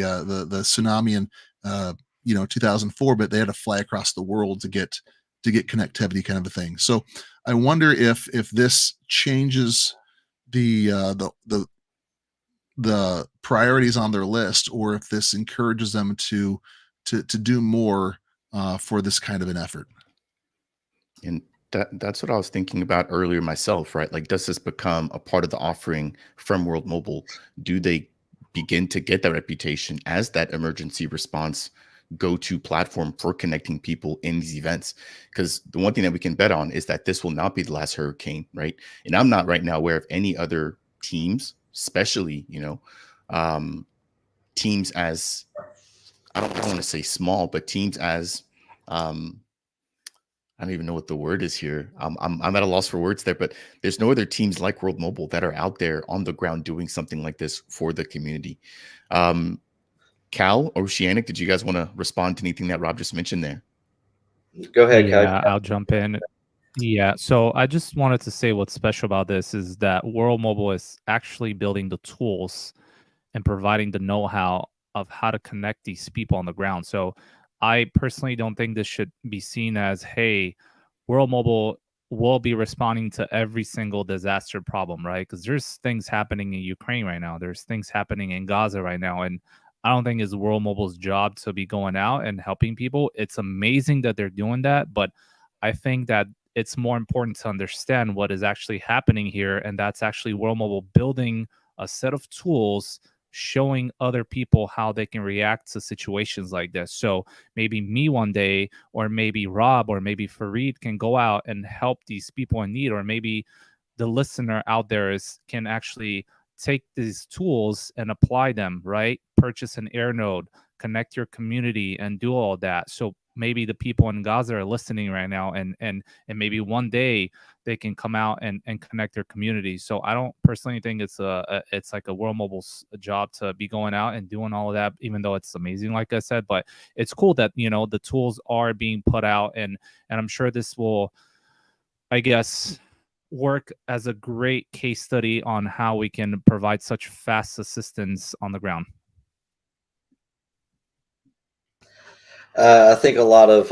tsunami in 2004, but they had to fly across the world to get connectivity, kind of a thing. So I wonder if this changes the priorities on their list, or if this encourages them to do more for this kind of an effort. And that's what I was thinking about earlier myself, right? Like, does this become a part of the offering from World Mobile? Do they begin to get that reputation as that emergency response go-to platform for connecting people in these events? Because the one thing that we can bet on is that this will not be the last hurricane, right? And I'm not right now aware of any other teams, especially, teams as, I don't want to say small, but teams as, I don't even know what the word is here. I'm at a loss for words there, but there's no other teams like World Mobile that are out there on the ground doing something like this for the community. Cal, Oceanic, did you guys want to respond to anything that Rob just mentioned there? Go ahead, Cal. Yeah, I'll jump in. Yeah, so I just wanted to say what's special about this is that World Mobile is actually building the tools and providing the know-how of how to connect these people on the ground. So I personally don't think this should be seen as, hey, World Mobile will be responding to every single disaster problem, right? Because there's things happening in Ukraine right now. There's things happening in Gaza right now. And I don't think it's World Mobile's job to be going out and helping people. It's amazing that they're doing that, but I think that it's more important to understand what is actually happening here. And that's actually World Mobile building a set of tools showing other people how they can react to situations like this. So maybe me one day, or maybe Rob, or maybe Fareed can go out and help these people in need, or maybe the listener out there can actually take these tools and apply them, right? Purchase an AirNode, connect your community, and do all that. So maybe the people in Gaza are listening right now, and maybe one day they can come out and connect their community. So I don't personally think it's it's like a World Mobile's job to be going out and doing all of that, even though it's amazing, like I said. But it's cool that the tools are being put out, and I'm sure this will, I guess, work as a great case study on how we can provide such fast assistance on the ground. I think a lot of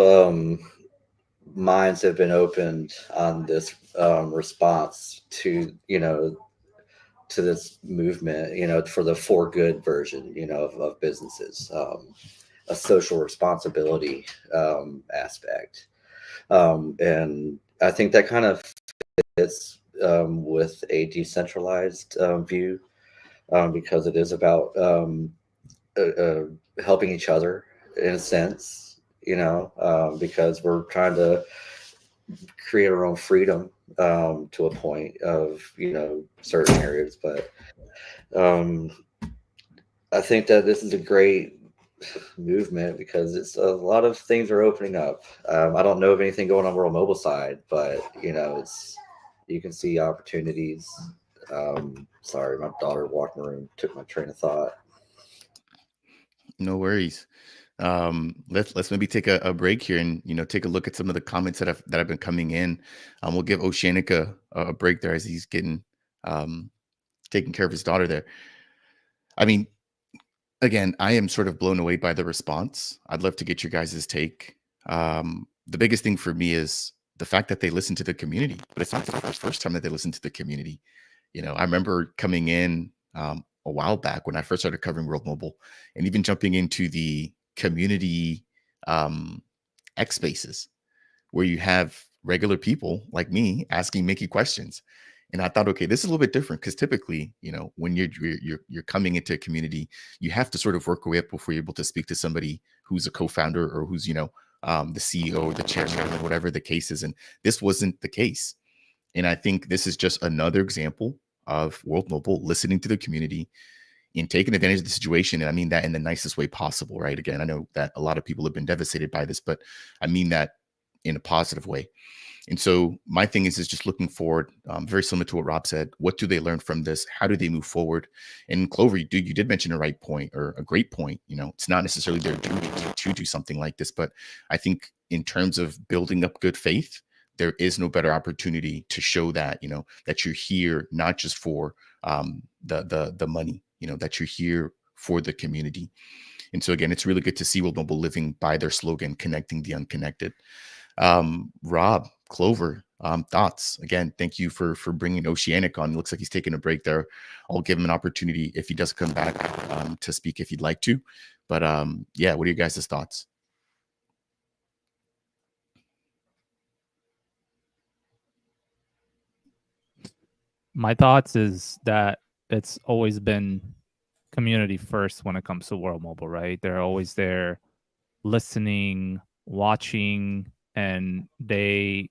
minds have been opened on this response to to this movement, for the for good version, of businesses, a social responsibility aspect, and I think that kind of fits with a decentralized view, because it is about helping each other in a sense, because we're trying to create our own freedom to a point of certain areas. But I think that this is a great movement because it's a lot of things are opening up. I don't know of anything going on World Mobile side, but it's you can see opportunities. Sorry, my daughter walked in the room, took my train of thought. No worries. Let's maybe take a break here and take a look at some of the comments that have been coming in. We'll give Oceanic a break there as he's getting taking care of his daughter there. I mean, again, I am sort of blown away by the response. I'd love to get your guys' take. The biggest thing for me is the fact that they listen to the community, but it's not the first time that they listen to the community. I remember coming in a while back when I first started covering World Mobile, and even jumping into the community X spaces where you have regular people like me asking Mickey questions. And I thought, okay, this is a little bit different because typically, when you're coming into a community, you have to sort of work your way up before you're able to speak to somebody who's a co-founder or who's the CEO or the chairman or whatever the case is. And this wasn't the case. And I think this is just another example of World Mobile listening to the community and taking advantage of the situation. And I mean that in the nicest way possible, right? Again, I know that a lot of people have been devastated by this, but I mean that in a positive way. And so my thing is just looking forward, very similar to what Rob said. What do they learn from this? How do they move forward? And Clover, you did mention a right point, or a great point. It's not necessarily their duty to do something like this, but I think in terms of building up good faith, there is no better opportunity to show that, that you're here not just for the money, that you're here for the community. And so again, it's really good to see World Mobile living by their slogan, connecting the unconnected. Rob, Clover, thoughts. Again, thank you for bringing Oceanic on. It looks like he's taking a break there. I'll give him an opportunity if he does come back to speak if he'd like to. But yeah, what are your guys' thoughts? My thoughts is that it's always been community first when it comes to World Mobile, right? They're always there listening, watching, and they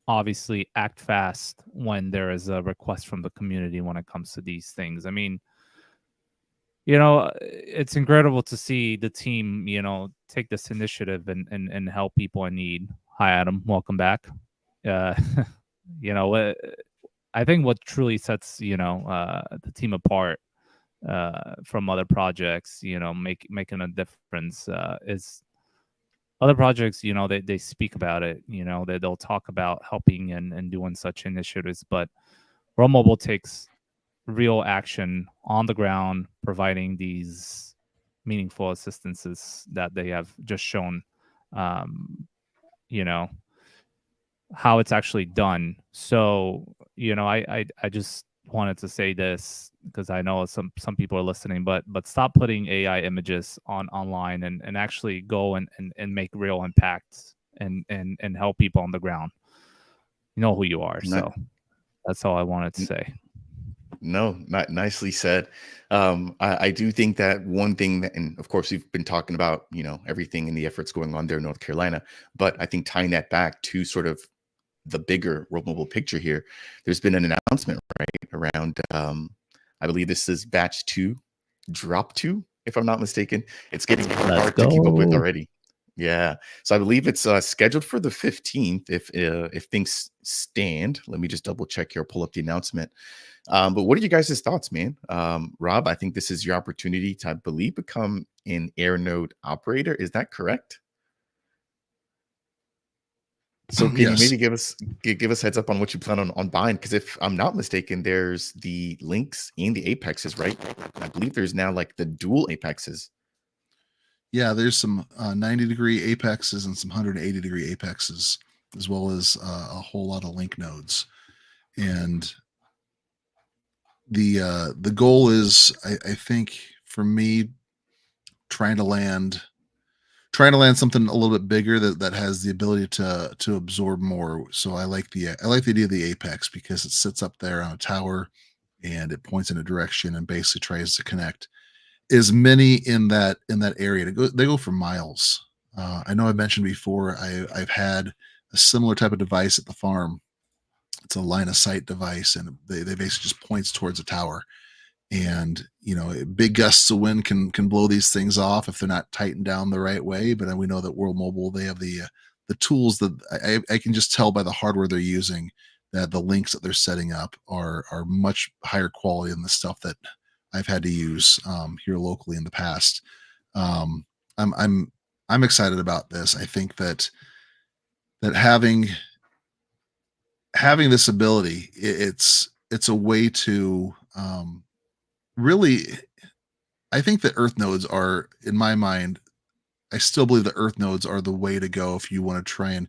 obviously act fast when there is a request from the community when it comes to these things. I mean, it's incredible to see the team, take this initiative and help people in need. Hi, Adam. Welcome back. Uh, I think what truly sets, the team apart from other projects, making a difference is other projects, they speak about it, they'll talk about helping and doing such initiatives, but World Mobile takes real action on the ground, providing these meaningful assistances that they have just shown, um, you know, how it's actually done. So, I just wanted to say this because I know some people are listening, but stop putting AI images online and actually go and make real impacts and help people on the ground. You know who you are. Not, So that's all I wanted to say. No, not nicely said. I do think that one thing that, and of course we've been talking about, everything in the efforts going on there in North Carolina, but I think tying that back to sort of the bigger World Mobile picture here, there's been an announcement, right, around, I believe this is batch 2, drop 2, if I'm not mistaken. It's getting hard to keep up with already. Yeah. So I believe it's scheduled for the 15th if things stand. Let me just double check here, pull up the announcement. But what are you guys' thoughts, man? Rob, I think this is your opportunity to, I believe, become an AirNode operator. Is that correct? So can you Yes. maybe give us heads up on what you plan on buying? Because if I'm not mistaken, there's the links and the apexes, right? I believe there's now like the dual apexes. Yeah, there's some 90-degree apexes and some 180-degree apexes, as well as a whole lot of link nodes. And the goal is, I think, for me, trying to land something a little bit bigger that has the ability to absorb more. So I like the idea of the apex because it sits up there on a tower and it points in a direction and basically tries to connect as many in that area. They go for miles. I know I mentioned before I've had a similar type of device at the farm. It's a line of sight device, and they basically just points towards a tower. And big gusts of wind can blow these things off if they're not tightened down the right way. But we know that World Mobile, they have the tools that I can just tell by the hardware they're using that the links that they're setting up are much higher quality than the stuff that I've had to use here locally in the past. Um, I'm excited about this. I think that having this ability, it's a way to really. I think that Earth nodes are, in my mind, I still believe that Earth nodes are the way to go if you want to try and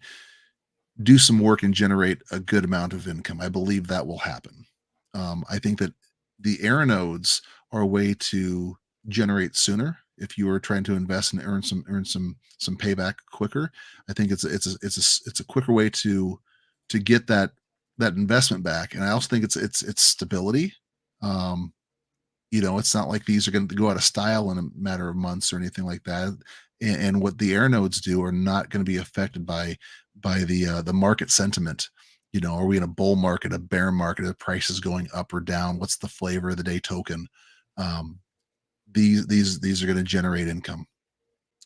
do some work and generate a good amount of income. I believe that will happen. I think that the AirNodes are a way to generate sooner if you are trying to invest and earn some payback quicker. I think it's a quicker way to get that investment back, and I also think it's stability. Um, it's not like these are going to go out of style in a matter of months or anything like that. And what the air nodes do are not going to be affected by the market sentiment. Are we in a bull market, a bear market, are prices going up or down? What's the flavor of the day token? These are going to generate income.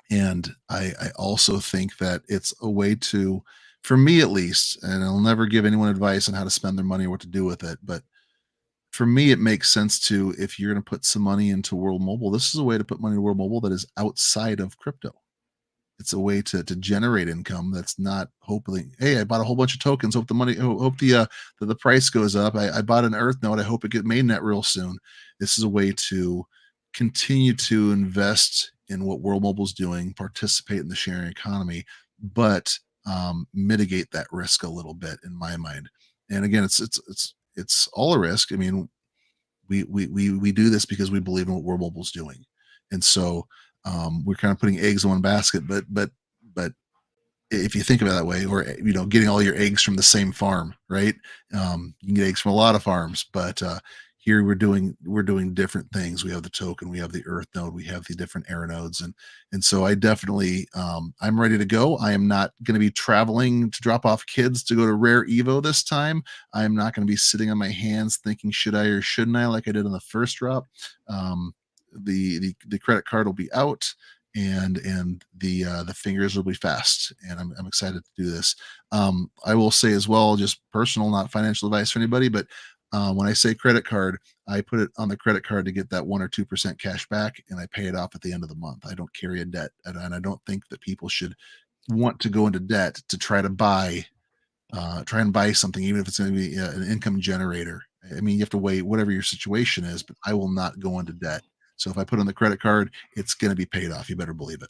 And I also think that it's a way to for me at least, and I'll never give anyone advice on how to spend their money or what to do with it, but for me, it makes sense to, if you're going to put some money into World Mobile, this is a way to put money into World Mobile that is outside of crypto. It's a way to generate income that's not hoping, hey, I bought a whole bunch of tokens, hope the money, hope the price goes up. I bought an Earth node, I hope it get mainnet real soon. This is a way to continue to invest in what World Mobile's doing, participate in the sharing economy, but mitigate that risk a little bit, in my mind. And again, it's all a risk. I mean, we do this because we believe in what World Mobile's doing, and so we're kind of putting eggs in one basket. But if you think about it that way, or getting all your eggs from the same farm, right? You can get eggs from a lot of farms, but here we're doing different things. We have the token, we have the Earth node, we have the different AirNodes, and so I definitely I'm ready to go. I am not going to be traveling to drop off kids to go to Rare Evo this time. I am not going to be sitting on my hands thinking should I or shouldn't I, like I did on the first drop. The credit card will be out, and the fingers will be fast, and I'm excited to do this. I will say as well, just personal, not financial advice for anybody, but when I say credit card, I put it on the credit card to get that 1 or 2% cash back, and I pay it off at the end of the month. I don't carry a debt, and I don't think that people should want to go into debt to try and buy something, even if it's going to be an income generator. I mean, you have to weigh whatever your situation is, but I will not go into debt. So if I put on the credit card, it's going to be paid off. You better believe it.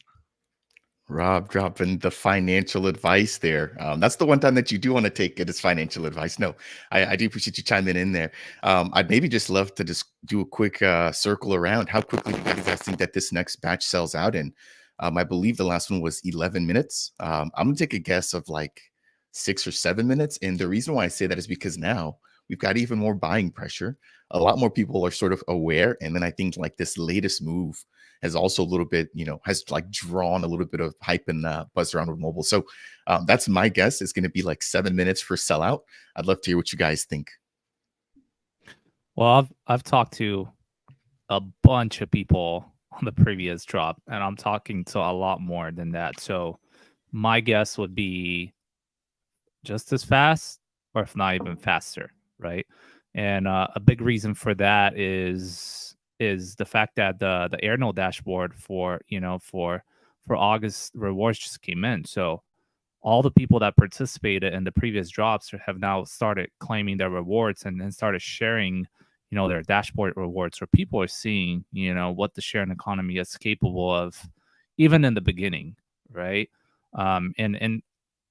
Rob dropping the financial advice there. That's the one time that you do want to take it as financial advice. No, I do appreciate you chiming in there. I'd maybe just love to just do a quick circle around. How quickly do you guys think that this next batch sells out in? I believe the last one was 11 minutes. I'm going to take a guess of like 6 or 7 minutes. And the reason why I say that is because now we've got even more buying pressure. A lot more people are sort of aware. And then I think like this latest move has also a little bit, has like drawn a little bit of hype and buzz around with mobile. So that's my guess. It's going to be like 7 minutes for sellout. I'd love to hear what you guys think. Well, I've talked to a bunch of people on the previous drop, and I'm talking to a lot more than that. So my guess would be just as fast, or if not even faster, right? And a big reason for that is the fact that the AirNode dashboard for August rewards just came in. So all the people that participated in the previous drops have now started claiming their rewards and then started sharing, their dashboard rewards. So people are seeing, what the sharing economy is capable of, even in the beginning, right? And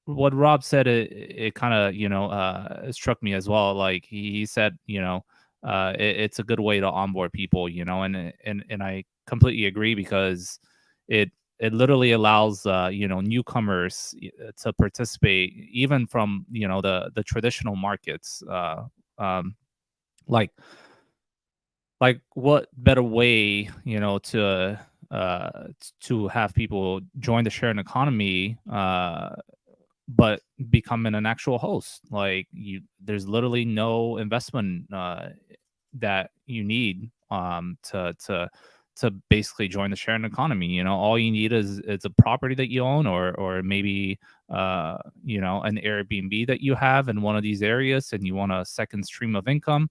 what Rob said, it kind of struck me as well. Like he said, it's a good way to onboard people, and I completely agree, because it literally allows newcomers to participate even from the traditional markets. Like what better way to have people join the sharing economy, but becoming an actual host. Like there's literally no investment that you need to basically join the sharing economy. All you need is a property that you own, or maybe an Airbnb that you have in one of these areas, and you want a second stream of income.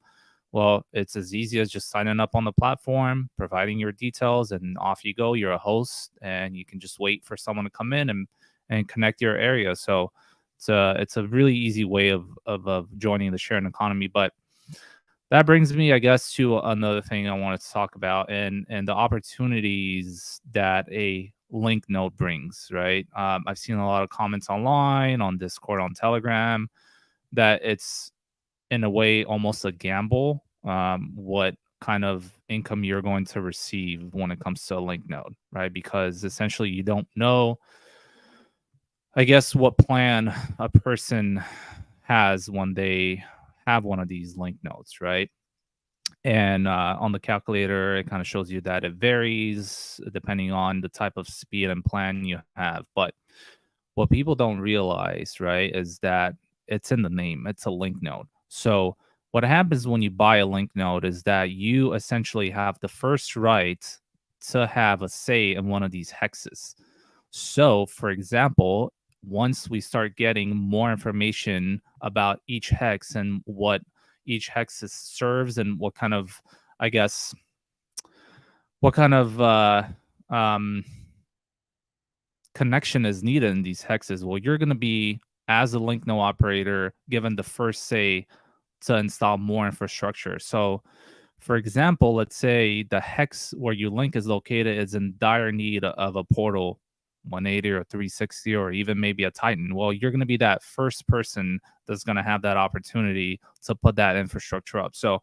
Well, it's as easy as just signing up on the platform, providing your details, and off you go. You're a host, and you can just wait for someone to come in and connect your area. So it's a really easy way of joining the sharing economy. But that brings me, I guess, to another thing I wanted to talk about, and the opportunities that a link node brings, right? I've seen a lot of comments online, on Discord, on Telegram, that it's in a way almost a gamble what kind of income you're going to receive when it comes to a link node, right? Because essentially you don't know, I guess, what plan a person has when they have one of these link nodes, right? And on the calculator, it kind of shows you that it varies depending on the type of speed and plan you have. But what people don't realize, right, is that it's in the name. It's a link node. So what happens when you buy a link node is that you essentially have the first right to have a say in one of these hexes. So, for example, once we start getting more information about each hex and what each hex serves and what kind of, I guess, what kind of um, connection is needed in these hexes, well, you're going to be, as a link node operator, given the first say to install more infrastructure. So, for example, let's say the hex where your link is located is in dire need of a portal 180 or 360 or even maybe a Titan. Well, you're going to be that first person that's going to have that opportunity to put that infrastructure up. So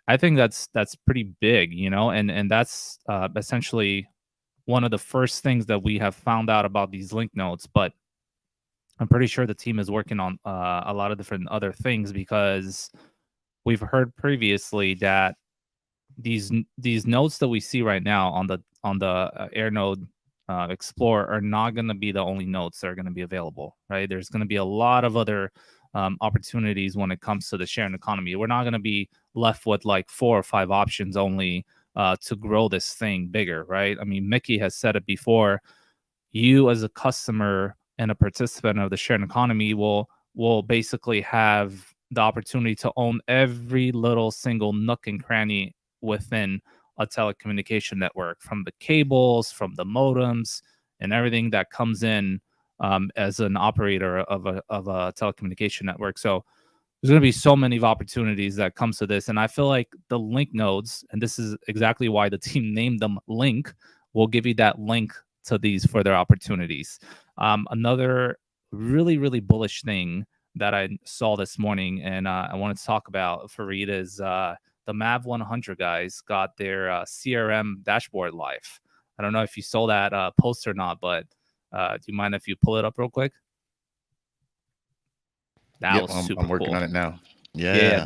I think that's pretty big, and that's essentially one of the first things that we have found out about these link nodes. But I'm pretty sure the team is working on a lot of different other things, because we've heard previously that these nodes that we see right now on the AirNode Explorer are not going to be the only nodes that are going to be available, right? There's going to be a lot of other opportunities when it comes to the sharing economy. We're not going to be left with like 4 or 5 options only to grow this thing bigger, right? I mean, Mickey has said it before. You as a customer and a participant of the sharing economy will basically have the opportunity to own every little single nook and cranny within a telecommunication network, from the cables, from the modems, and everything that comes in as an operator of a telecommunication network. So there's going to be so many opportunities that comes to this, and I feel like the link nodes, and this is exactly why the team named them Link, will give you that link to these further opportunities. Another really bullish thing that I saw this morning, and I wanted to talk about, Fareed, is the Mav 100 guys got their CRM dashboard live. I don't know if you saw that post or not, but do you mind if you pull it up real quick? That was super I'm working cool. on it now. Yeah,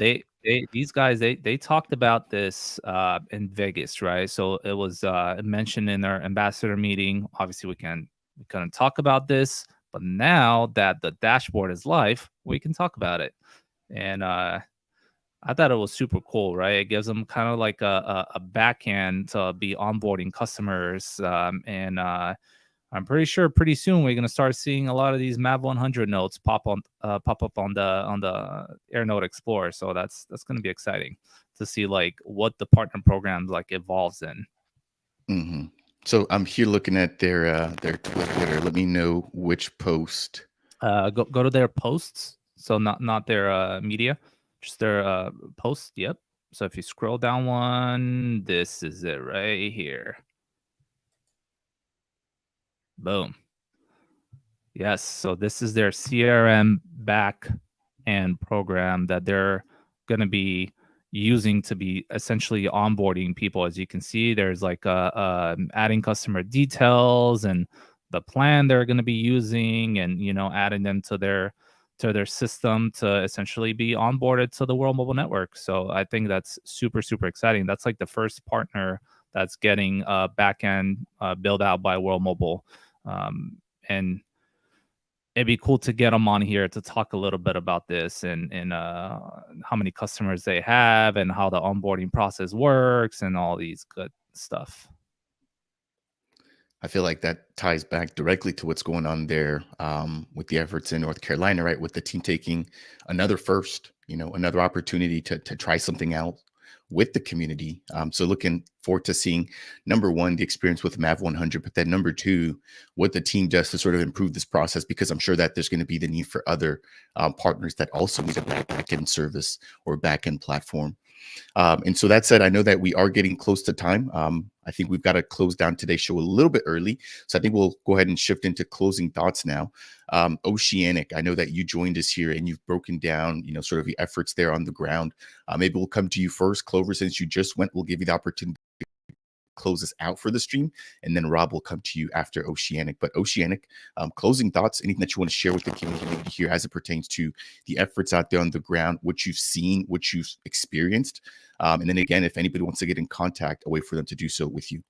these guys they talked about this in Vegas, right? So it was mentioned in our ambassador meeting. Obviously, we couldn't talk about this, but now that the dashboard is live, we can talk about it. And I thought it was super cool, right? It gives them kind of like a backhand to be onboarding customers, and I'm pretty sure pretty soon we're gonna start seeing a lot of these Mav 100 nodes pop up on the AirNode Explorer. So that's gonna be exciting to see like what the partner program like evolves in. Mm-hmm. So I'm here looking at their Twitter. Let me know which post. Go to their posts. So not their media, just their posts. Yep. So if you scroll down one, this is it right here. Boom. Yes. So this is their CRM back end program that they're going to be using to be essentially onboarding people. As you can see, there's like adding customer details and the plan they're going to be using, and adding them to their system to essentially be onboarded to the World Mobile Network. So I think that's super exciting. That's like the first partner that's getting back end built out by World Mobile, and it'd be cool to get them on here to talk a little bit about this and how many customers they have and how the onboarding process works and all these good stuff. I feel like that ties back directly to what's going on there with the efforts in North Carolina, right? With the team taking another first, another opportunity to try something out with the community. So looking forward to seeing, number one, the experience with Mav 100, but then number two, what the team does to sort of improve this process, because I'm sure that there's going to be the need for other partners that also need a back-end service or back-end platform. And so that said, I know that we are getting close to time. I think we've got to close down today's show a little bit early. So I think we'll go ahead and shift into closing thoughts now. Oceanic, I know that you joined us here and you've broken down, sort of the efforts there on the ground. Maybe we'll come to you first, Clover, since you just went. We'll give you the opportunity to close us out for the stream, and then Rob will come to you after Oceanic. But Oceanic, closing thoughts, anything that you want to share with the community here as it pertains to the efforts out there on the ground, what you've seen, what you've experienced. And then again, if anybody wants to get in contact, a way for them to do so with you.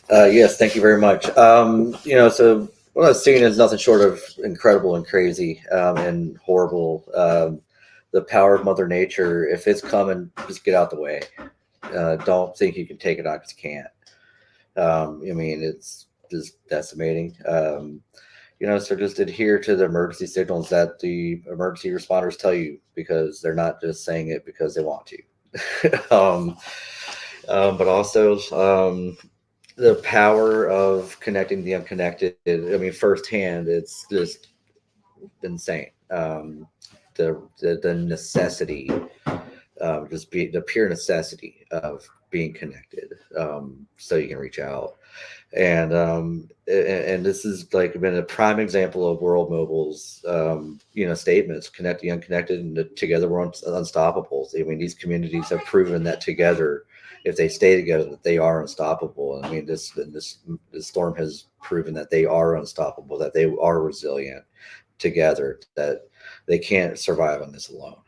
Yes, thank you very much. So what I've seen is nothing short of incredible and crazy and horrible. The power of Mother Nature, if it's coming, just get out the way. Don't think you can take it out because you can't. It's just decimating. So just adhere to the emergency signals that the emergency responders tell you, because they're not just saying it because they want to. But also the power of connecting the unconnected. I mean, firsthand, it's just insane. The necessity, just be the pure necessity of being connected, so you can reach out. And this is like been a prime example of World Mobile's statements: connect the unconnected, and together we're unstoppable. I mean, these communities have proven that together, if they stay together, that they are unstoppable. I mean, this storm has proven that they are unstoppable, that they are resilient together, that they can't survive on this alone.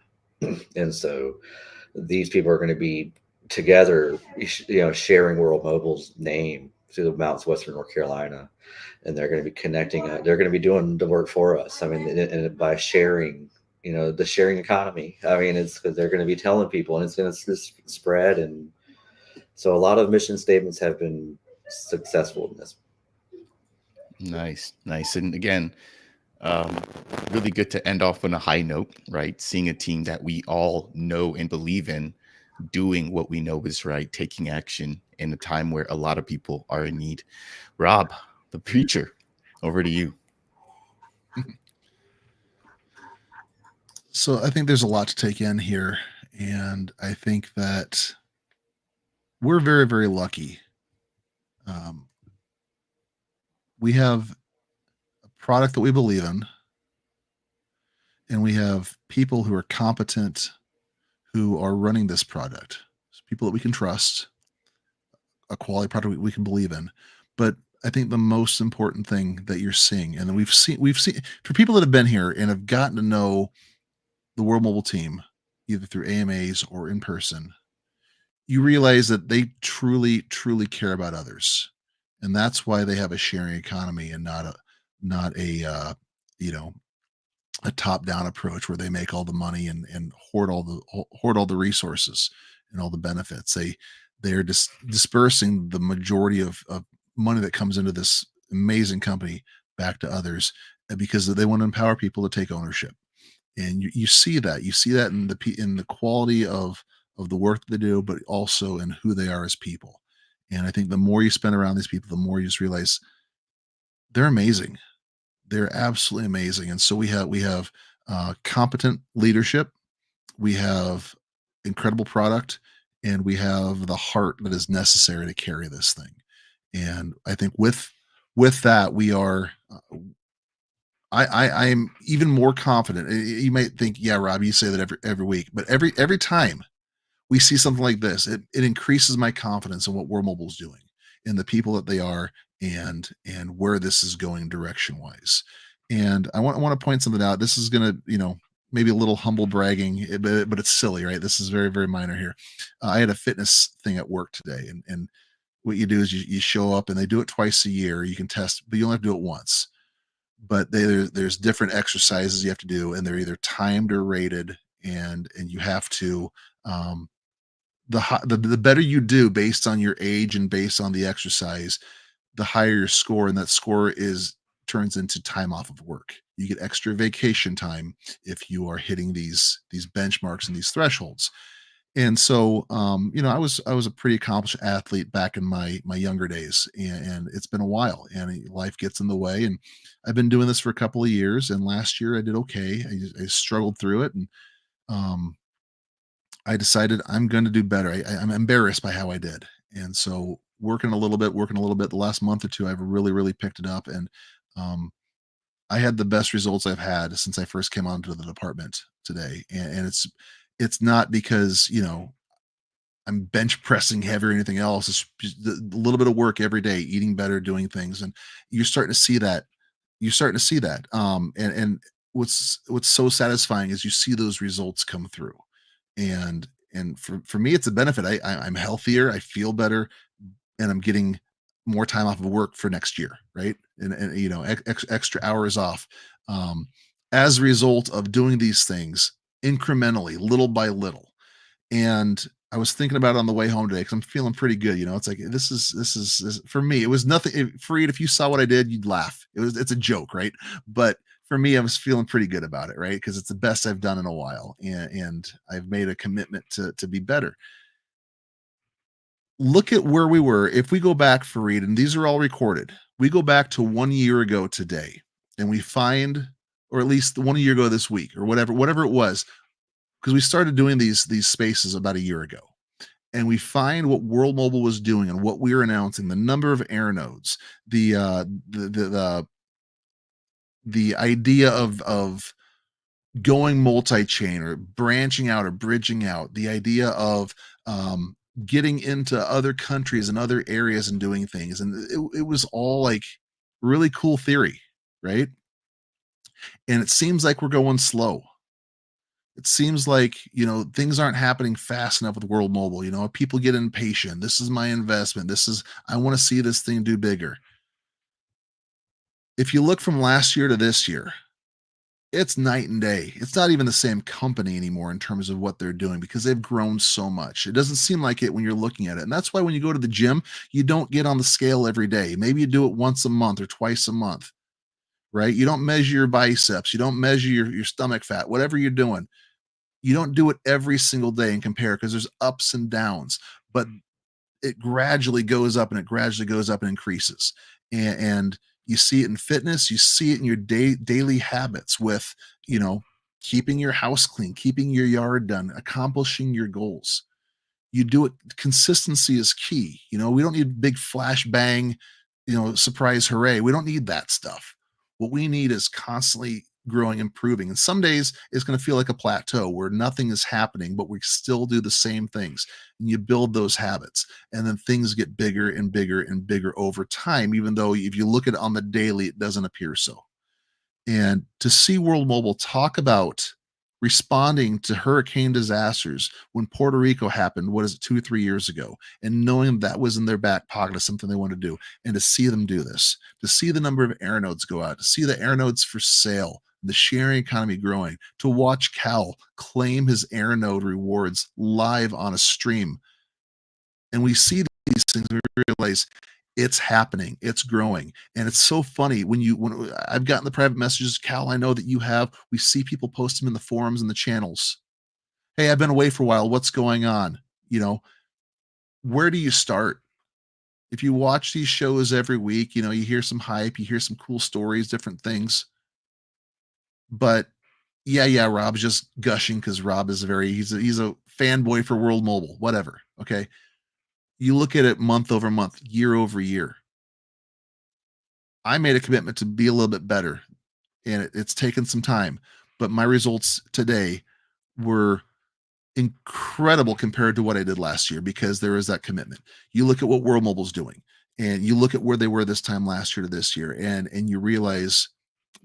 And so these people are going to be together, sharing World Mobile's name through the mountains of Western North Carolina, and they're going to be connecting. They're going to be doing the work for us. I mean, and by sharing, the sharing economy. I mean, it's because they're going to be telling people, and it's going to spread. And so, a lot of mission statements have been successful in this. Nice. And again, really good to end off on a high note, right? Seeing a team that we all know and believe in doing what we know is right, taking action in a time where a lot of people are in need. Rob, the preacher, over to you. So I think there's a lot to take in here. And I think that we're very, very lucky. We have a product that we believe in, and we have people who are competent who are running this product. So people that we can trust, a quality product we can believe in. But I think the most important thing that you're seeing, and we've seen for people that have been here and have gotten to know the World Mobile team, either through AMAs or in person, you realize that they truly, truly care about others. And that's why they have a sharing economy and not a a top-down approach where they make all the money and hoard all the resources and all the benefits. They're just dispersing the majority of money that comes into this amazing company back to others, because they want to empower people to take ownership. And you see that in the quality of the work that they do, but also in who they are as people. And I think the more you spend around these people, the more you just realize they're amazing. They're absolutely amazing. And so we have competent leadership, we have incredible product, and we have the heart that is necessary to carry this thing. And I think with that, we are. I'm even more confident. You might think, yeah, Rob, you say that every week, but every time we see something like this, it increases my confidence in what World Mobile's doing, in the people that they are, and where this is going direction wise. And I want to point something out. This is going to, maybe a little humble bragging, but it's silly, right? This is very, very minor here. I had a fitness thing at work today, and what you do is you show up, and they do it twice a year. You can test, but you only have to do it once. But there's different exercises you have to do, and they're either timed or rated, and you have to the better you do based on your age and based on the exercise, the higher your score, and that score turns into time off of work. You get extra vacation time if you are hitting these benchmarks and these thresholds. And so, I was a pretty accomplished athlete back in my younger days, and it's been a while, and life gets in the way. And I've been doing this for a couple of years, and last year I did okay. I struggled through it, and I decided I'm going to do better. I'm embarrassed by how I did, and so working a little bit. The last month or two, I've really, really picked it up, and I had the best results I've had since I first came onto the department today. And it's not because, I'm bench pressing heavy or anything else. It's just a little bit of work every day, eating better, doing things. And you're starting to see that. And what's so satisfying is you see those results come through. And for me, it's a benefit. I'm healthier, I feel better, and I'm getting more time off of work for next year, right? And extra hours off, as a result of doing these things incrementally, little by little. And I was thinking about it on the way home today because I'm feeling pretty good. It's like this is for me. It was nothing. Fareed, if you saw what I did, you'd laugh. It's a joke, right? But for me, I was feeling pretty good about it, right? Because it's the best I've done in a while, and I've made a commitment to be better. Look at where we were. If we go back, Fareed, and these are all recorded, we go back to 1 year ago today, and we find, or at least 1 year ago this week, or whatever it was, because we started doing these spaces about a year ago, and we find what World Mobile was doing and what we were announcing, the number of AirNodes, the idea of going multi-chain or branching out or bridging out, the idea of getting into other countries and other areas and doing things, and it was all like really cool theory, right? And it seems like we're going slow. It seems like things aren't happening fast enough with World Mobile. People get impatient. This is my investment. I want to see this thing do bigger. If you look from last year to this year, it's night and day. It's not even the same company anymore in terms of what they're doing because they've grown so much. It doesn't seem like it when you're looking at it. And that's why when you go to the gym, you don't get on the scale every day. Maybe you do it once a month or twice a month, right? You don't measure your biceps. You don't measure your stomach fat, whatever you're doing. You don't do it every single day and compare because there's ups and downs, but it gradually goes up and it gradually goes up and increases. And you see it in fitness, you see it in your daily habits with, keeping your house clean, keeping your yard done, accomplishing your goals. You do it. Consistency is key. We don't need big flash bang, surprise hooray. We don't need that stuff. What we need is constantly growing, improving. And some days it's going to feel like a plateau where nothing is happening, but we still do the same things. And you build those habits, and then things get bigger and bigger and bigger over time, even though if you look at it on the daily, it doesn't appear so. And to see World Mobile talk about responding to hurricane disasters when Puerto Rico happened, what is it, 2 or 3 years ago, and knowing that was in their back pocket of something they want to do, and to see them do this, to see the number of AirNodes go out, to see the AirNodes for sale, the sharing economy growing, to watch Cal claim his AirNode rewards live on a stream. And we see these things, we realize it's happening, it's growing. And it's so funny when I've gotten the private messages, Cal, I know that you have, we see people post them in the forums and the channels. Hey, I've been away for a while. What's going on? Where do you start? If you watch these shows every week, you hear some hype, you hear some cool stories, different things. But yeah, Rob's just gushing because Rob is he's a fanboy for World Mobile, whatever. Okay. You look at it month over month, year over year. I made a commitment to be a little bit better, and it's taken some time, but my results today were incredible compared to what I did last year because there is that commitment. You look at what World Mobile's doing, and you look at where they were this time last year to this year, and you realize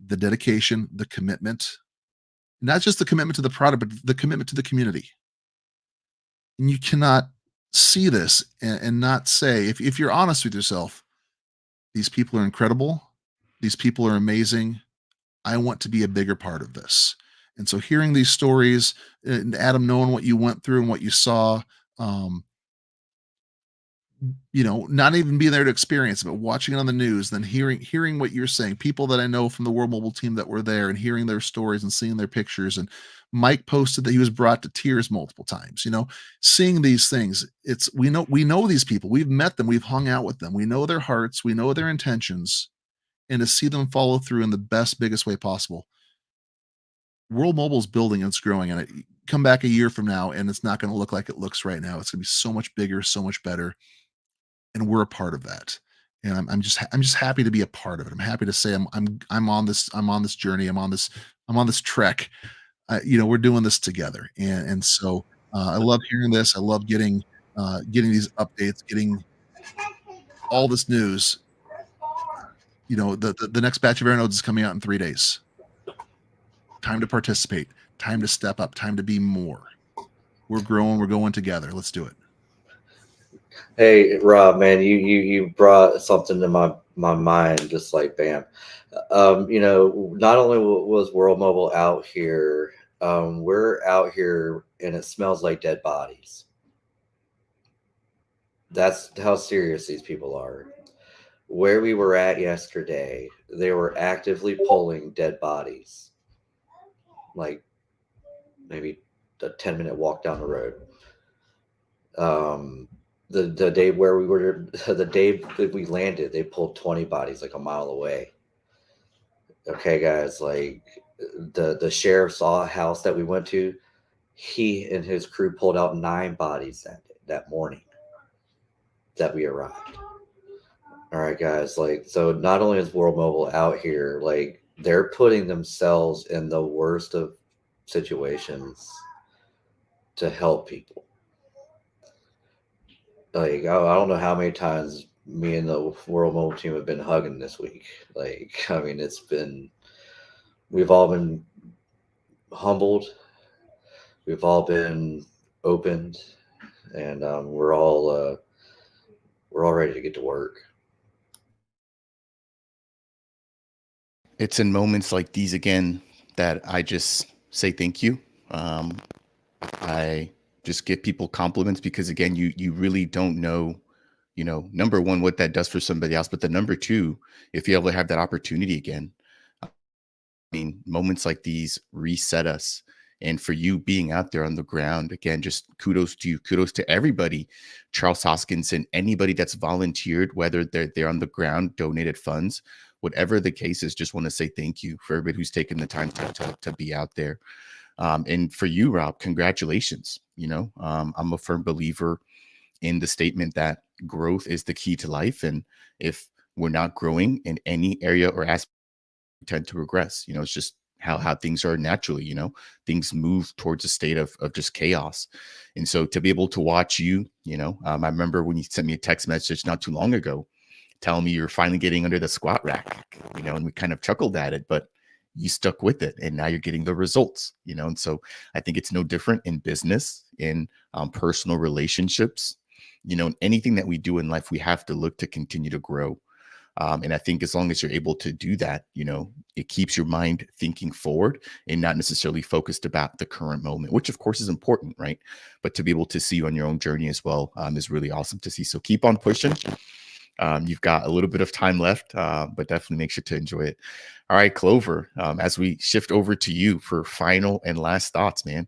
the dedication, the commitment, not just the commitment to the product, but the commitment to the community. And you cannot see this and not say, if you're honest with yourself, these people are incredible. These people are amazing. I want to be a bigger part of this. And so hearing these stories, and Adam, knowing what you went through and what you saw, not even being there to experience it, but watching it on the news, then hearing what you're saying, people that I know from the World Mobile team that were there and hearing their stories and seeing their pictures. And Mike posted that he was brought to tears multiple times, seeing these things. We know these people, we've met them, we've hung out with them, we know their hearts, we know their intentions, and to see them follow through in the best, biggest way possible. World Mobile is building and it's growing, and come back a year from now and it's not going to look like it looks right now. It's going to be so much bigger, so much better. And we're a part of that. And I'm just happy to be a part of it. I'm happy to say I'm on this journey. I'm on this trek. We're doing this together. And so I love hearing this. I love getting these updates, getting all this news. The next batch of AirNodes is coming out in 3 days. Time to participate, time to step up, time to be more. We're growing, we're going together. Let's do it. Hey, Rob, man, you brought something to my mind, just like bam. Not only was World Mobile out here, we're out here and it smells like dead bodies. That's how serious these people are. Where we were at yesterday, they were actively pulling dead bodies, like maybe a 10-minute walk down the road. The day where we were, the day that we landed, they pulled 20 bodies like a mile away. Okay, guys, like the sheriff's house that we went to, he and his crew pulled out 9 bodies that morning that we arrived. All right, guys, like, so not only is World Mobile out here, like, they're putting themselves in the worst of situations to help people. Like, I don't know how many times me and the World Mobile team have been hugging this week. Like, I mean, we've all been humbled, we've all been opened, and we're all ready to get to work. It's in moments like these again that I just say thank you. I just give people compliments because again, you really don't know, number one, what that does for somebody else, but the number two, if you ever have that opportunity again, I mean, moments like these reset us. And for you being out there on the ground, again, just kudos to you, kudos to everybody, Charles Hoskinson, anybody that's volunteered, whether they're on the ground, donated funds, whatever the case is, just want to say thank you for everybody who's taken the time to be out there. And for you, Rob, congratulations. I'm a firm believer in the statement that growth is the key to life. And if we're not growing in any area or aspect, we tend to regress. It's just how things are naturally, things move towards a state of just chaos. And so to be able to watch you, I remember when you sent me a text message not too long ago, telling me you're finally getting under the squat rack, and we kind of chuckled at it, but you stuck with it and now you're getting the results, and so I think it's no different in business, in personal relationships, anything that we do in life, we have to look to continue to grow. And I think as long as you're able to do that, it keeps your mind thinking forward and not necessarily focused about the current moment, which of course is important, right? But to be able to see you on your own journey as well is really awesome to see. So keep on pushing. You've got a little bit of time left, but definitely make sure to enjoy it. All right, Clover, as we shift over to you for final and last thoughts, man.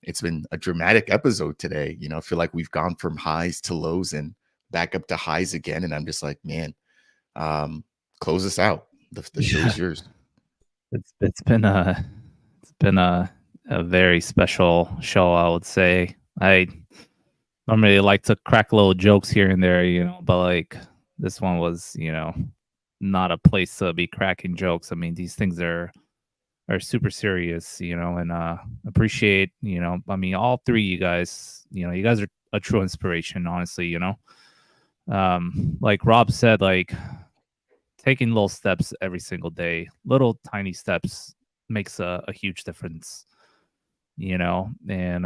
It's been a dramatic episode today. I feel like we've gone from highs to lows and back up to highs again. And I'm just like, man, close us out. The show is yours. It's been a very special show, I would say. I normally like to crack little jokes here and there, but like this one was, not a place to be cracking jokes. I mean, these things are super serious, and appreciate, I mean, all three of you guys, you guys are a true inspiration, honestly, like Rob said, like taking little steps every single day, little tiny steps makes a huge difference, and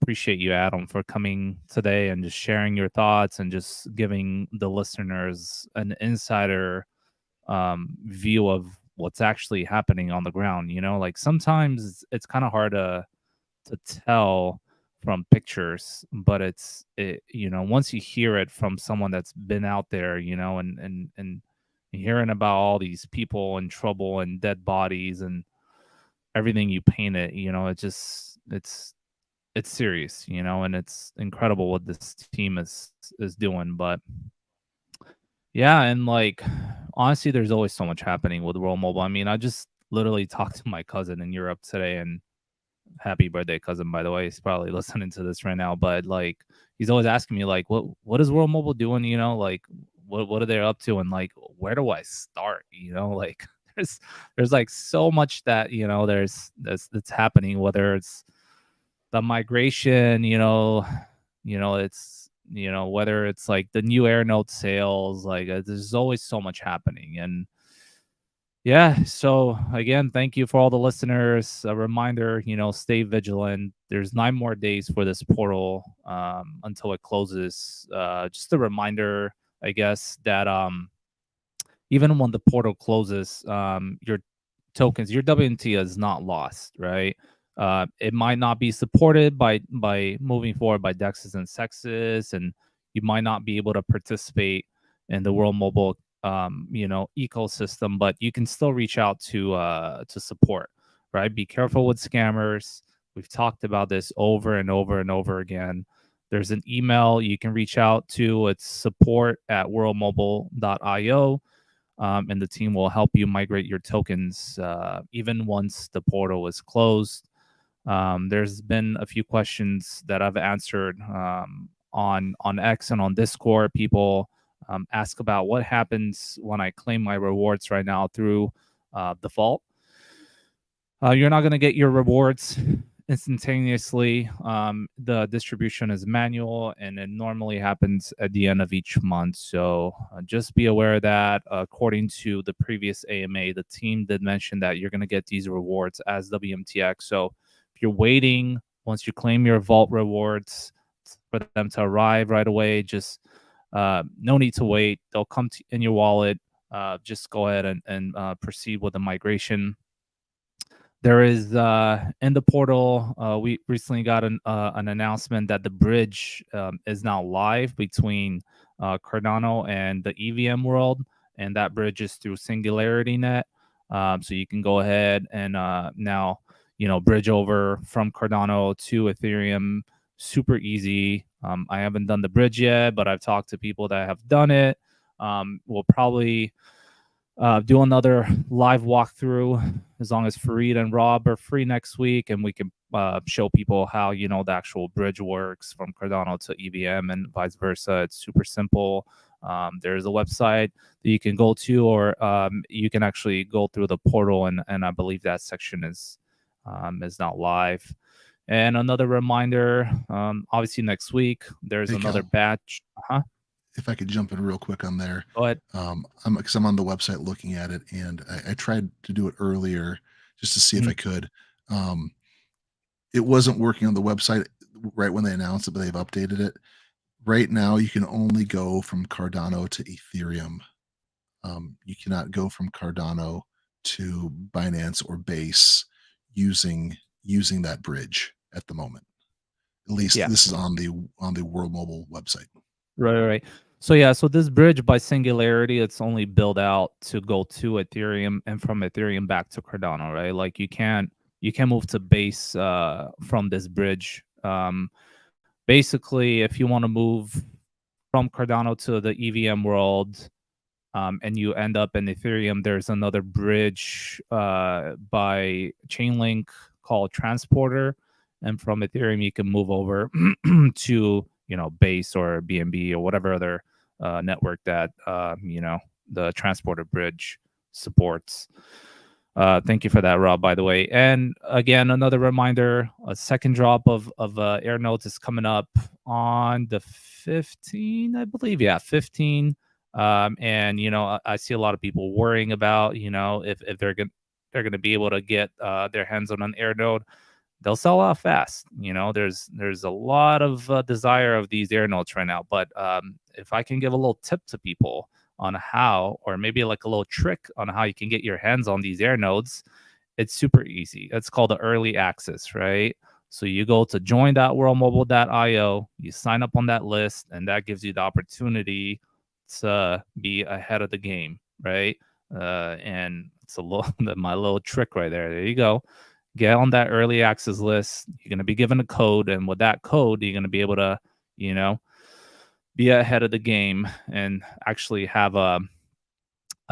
appreciate you, Adam, for coming today and just sharing your thoughts and just giving the listeners an insider view of what's actually happening on the ground. Like sometimes it's kind of hard to tell from pictures, but once you hear it from someone that's been out there, and hearing about all these people in trouble and dead bodies and everything you paint it, it's serious, and it's incredible what this team is doing. But yeah, and like honestly, there's always so much happening with World Mobile. I mean, I just literally talked to my cousin in Europe today, and happy birthday, cousin, by the way. He's probably listening to this right now, but like he's always asking me like what is World Mobile doing, like what are they up to, and like where do I start, like there's like so much that that's happening, whether it's the migration, it's whether it's like the new AirNode sales, like there's always so much happening. And yeah, so again, thank you for all the listeners. A reminder, stay vigilant. There's 9 more days for this portal until it closes. Just a reminder, I guess, that even when the portal closes, your tokens, your WMT is not lost, right? It might not be supported by moving forward by Dexes and Sexes, and you might not be able to participate in the World Mobile ecosystem, but you can still reach out to support, right? Be careful with scammers. We've talked about this over and over and over again. There's an email you can reach out to. It's support@worldmobile.io, and the team will help you migrate your tokens even once the portal is closed. There's been a few questions that I've answered on X and on Discord. People ask about what happens when I claim my rewards right now through the vault. You're not going to get your rewards instantaneously. The distribution is manual, and it normally happens at the end of each month. So just be aware that according to the previous AMA, the team did mention that you're going to get these rewards as WMTX. So if you're waiting, once you claim your vault rewards, for them to arrive right away, just no need to wait. They'll come in your wallet. Just go ahead and proceed with the migration. There is in the portal, we recently got an announcement that the bridge is now live between Cardano and the EVM world, and that bridge is through Singularity Net. So you can go ahead and now bridge over from Cardano to Ethereum. Super easy. I haven't done the bridge yet, but I've talked to people that have done it. We'll probably do another live walkthrough as long as Fareed and Rob are free next week, and we can show people how the actual bridge works from Cardano to EVM and vice versa. It's super simple. There's a website that you can go to, or you can actually go through the portal, and I believe that section is now live. And another reminder, obviously next week there's another batch. If I could jump in real quick on there. Go ahead. Because I'm on the website looking at it, and I tried to do it earlier just to see if I could. It wasn't working on the website right when they announced it, but they've updated it. Right now, you can only go from Cardano to Ethereum. You cannot go from Cardano to Binance or Base using that bridge at the moment. At least this is on the World Mobile website. Right. So this bridge by Singularity, it's only built out to go to Ethereum and from Ethereum back to Cardano, right? Like you can't move to Base from this bridge. Basically, if you want to move from Cardano to the EVM world, and you end up in Ethereum, there's another bridge by Chainlink called Transporter, and from Ethereum you can move over to Base or BNB or whatever other network that the Transporter bridge supports. Thank you for that, Rob, by the way. And again, another reminder, a second drop of AirNode is coming up on the 15th, I believe. Yeah, 15. And I see a lot of people worrying about if they're going to be able to get their hands on an AirNode. They'll sell out fast. There's a lot of desire of these AirNodes right now. But if I can give a little tip to people on how, or maybe like a little trick on how you can get your hands on these AirNodes, it's super easy. It's called the early access, right? So you go to join.worldmobile.io, you sign up on that list, and that gives you the opportunity to be ahead of the game, right? And it's my little trick right there. There you go. Get on that early access list. You're going to be given a code, and with that code, you're going to be able to, be ahead of the game and actually have a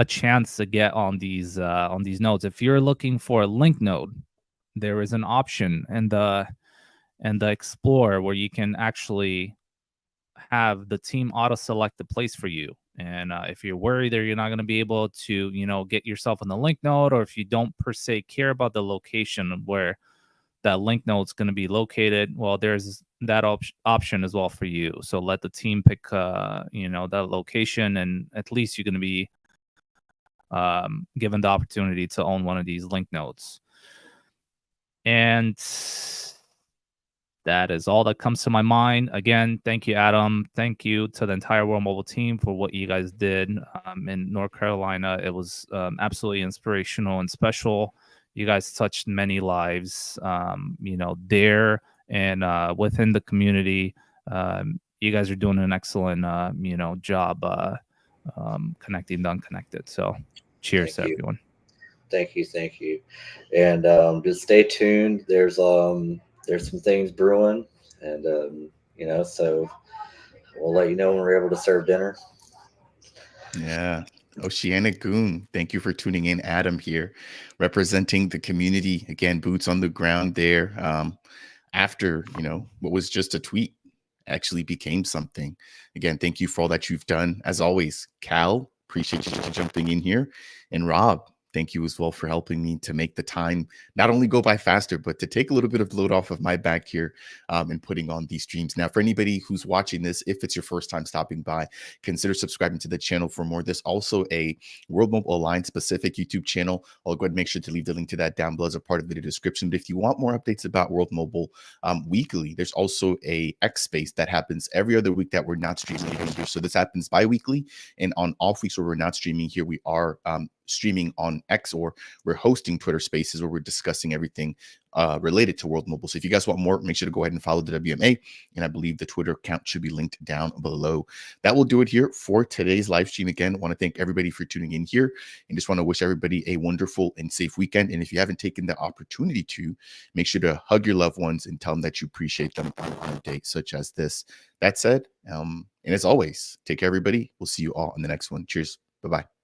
chance to get on these nodes. If you're looking for a link node, there is an option in the Explorer where you can actually have the team auto select the place for you. And if you're worried that you're not going to be able to, get yourself on the link node, or if you don't per se care about the location where that link node is going to be located, well, there's that option as well for you. So let the team pick, that location, and at least you're going to be given the opportunity to own one of these link nodes. And that is all that comes to my mind. Again, thank you, Adam. Thank you to the entire World Mobile team for what you guys did in North Carolina. It was absolutely inspirational and special. You guys touched many lives, there and within the community. you guys are doing an excellent, job connecting the unconnected. So cheers to everyone. Thank you. And just stay tuned. There's some things brewing, and so we'll let you know when we're able to serve dinner. Yeah. Oceanic Goon, thank you for tuning in. Adam here, representing the community. Again, boots on the ground there. After, what was just a tweet actually became something. Again, thank you for all that you've done. As always, Cal, appreciate you jumping in here. And Rob, thank you as well for helping me to make the time not only go by faster, but to take a little bit of load off of my back here and putting on these streams. Now, for anybody who's watching this, if it's your first time stopping by, consider subscribing to the channel for more. There's also a World Mobile Alliance specific YouTube channel. I'll go ahead and make sure to leave the link to that down below as a part of the description. But if you want more updates about World Mobile weekly, there's also a X space that happens every other week that we're not streaming here. So this happens bi-weekly, and on off weeks where we're not streaming here, we are streaming on X, or we're hosting Twitter spaces where we're discussing everything related to World Mobile. So if you guys want more, make sure to go ahead and follow the WMA, and I believe the Twitter account should be linked down below. That will do it here for today's live stream. Again, I want to thank everybody for tuning in here, and just want to wish everybody a wonderful and safe weekend. And if you haven't taken the opportunity to, make sure to hug your loved ones and tell them that you appreciate them on a day such as this. That said, and as always, take care, everybody. We'll see you all in the next one. Cheers. Bye-bye.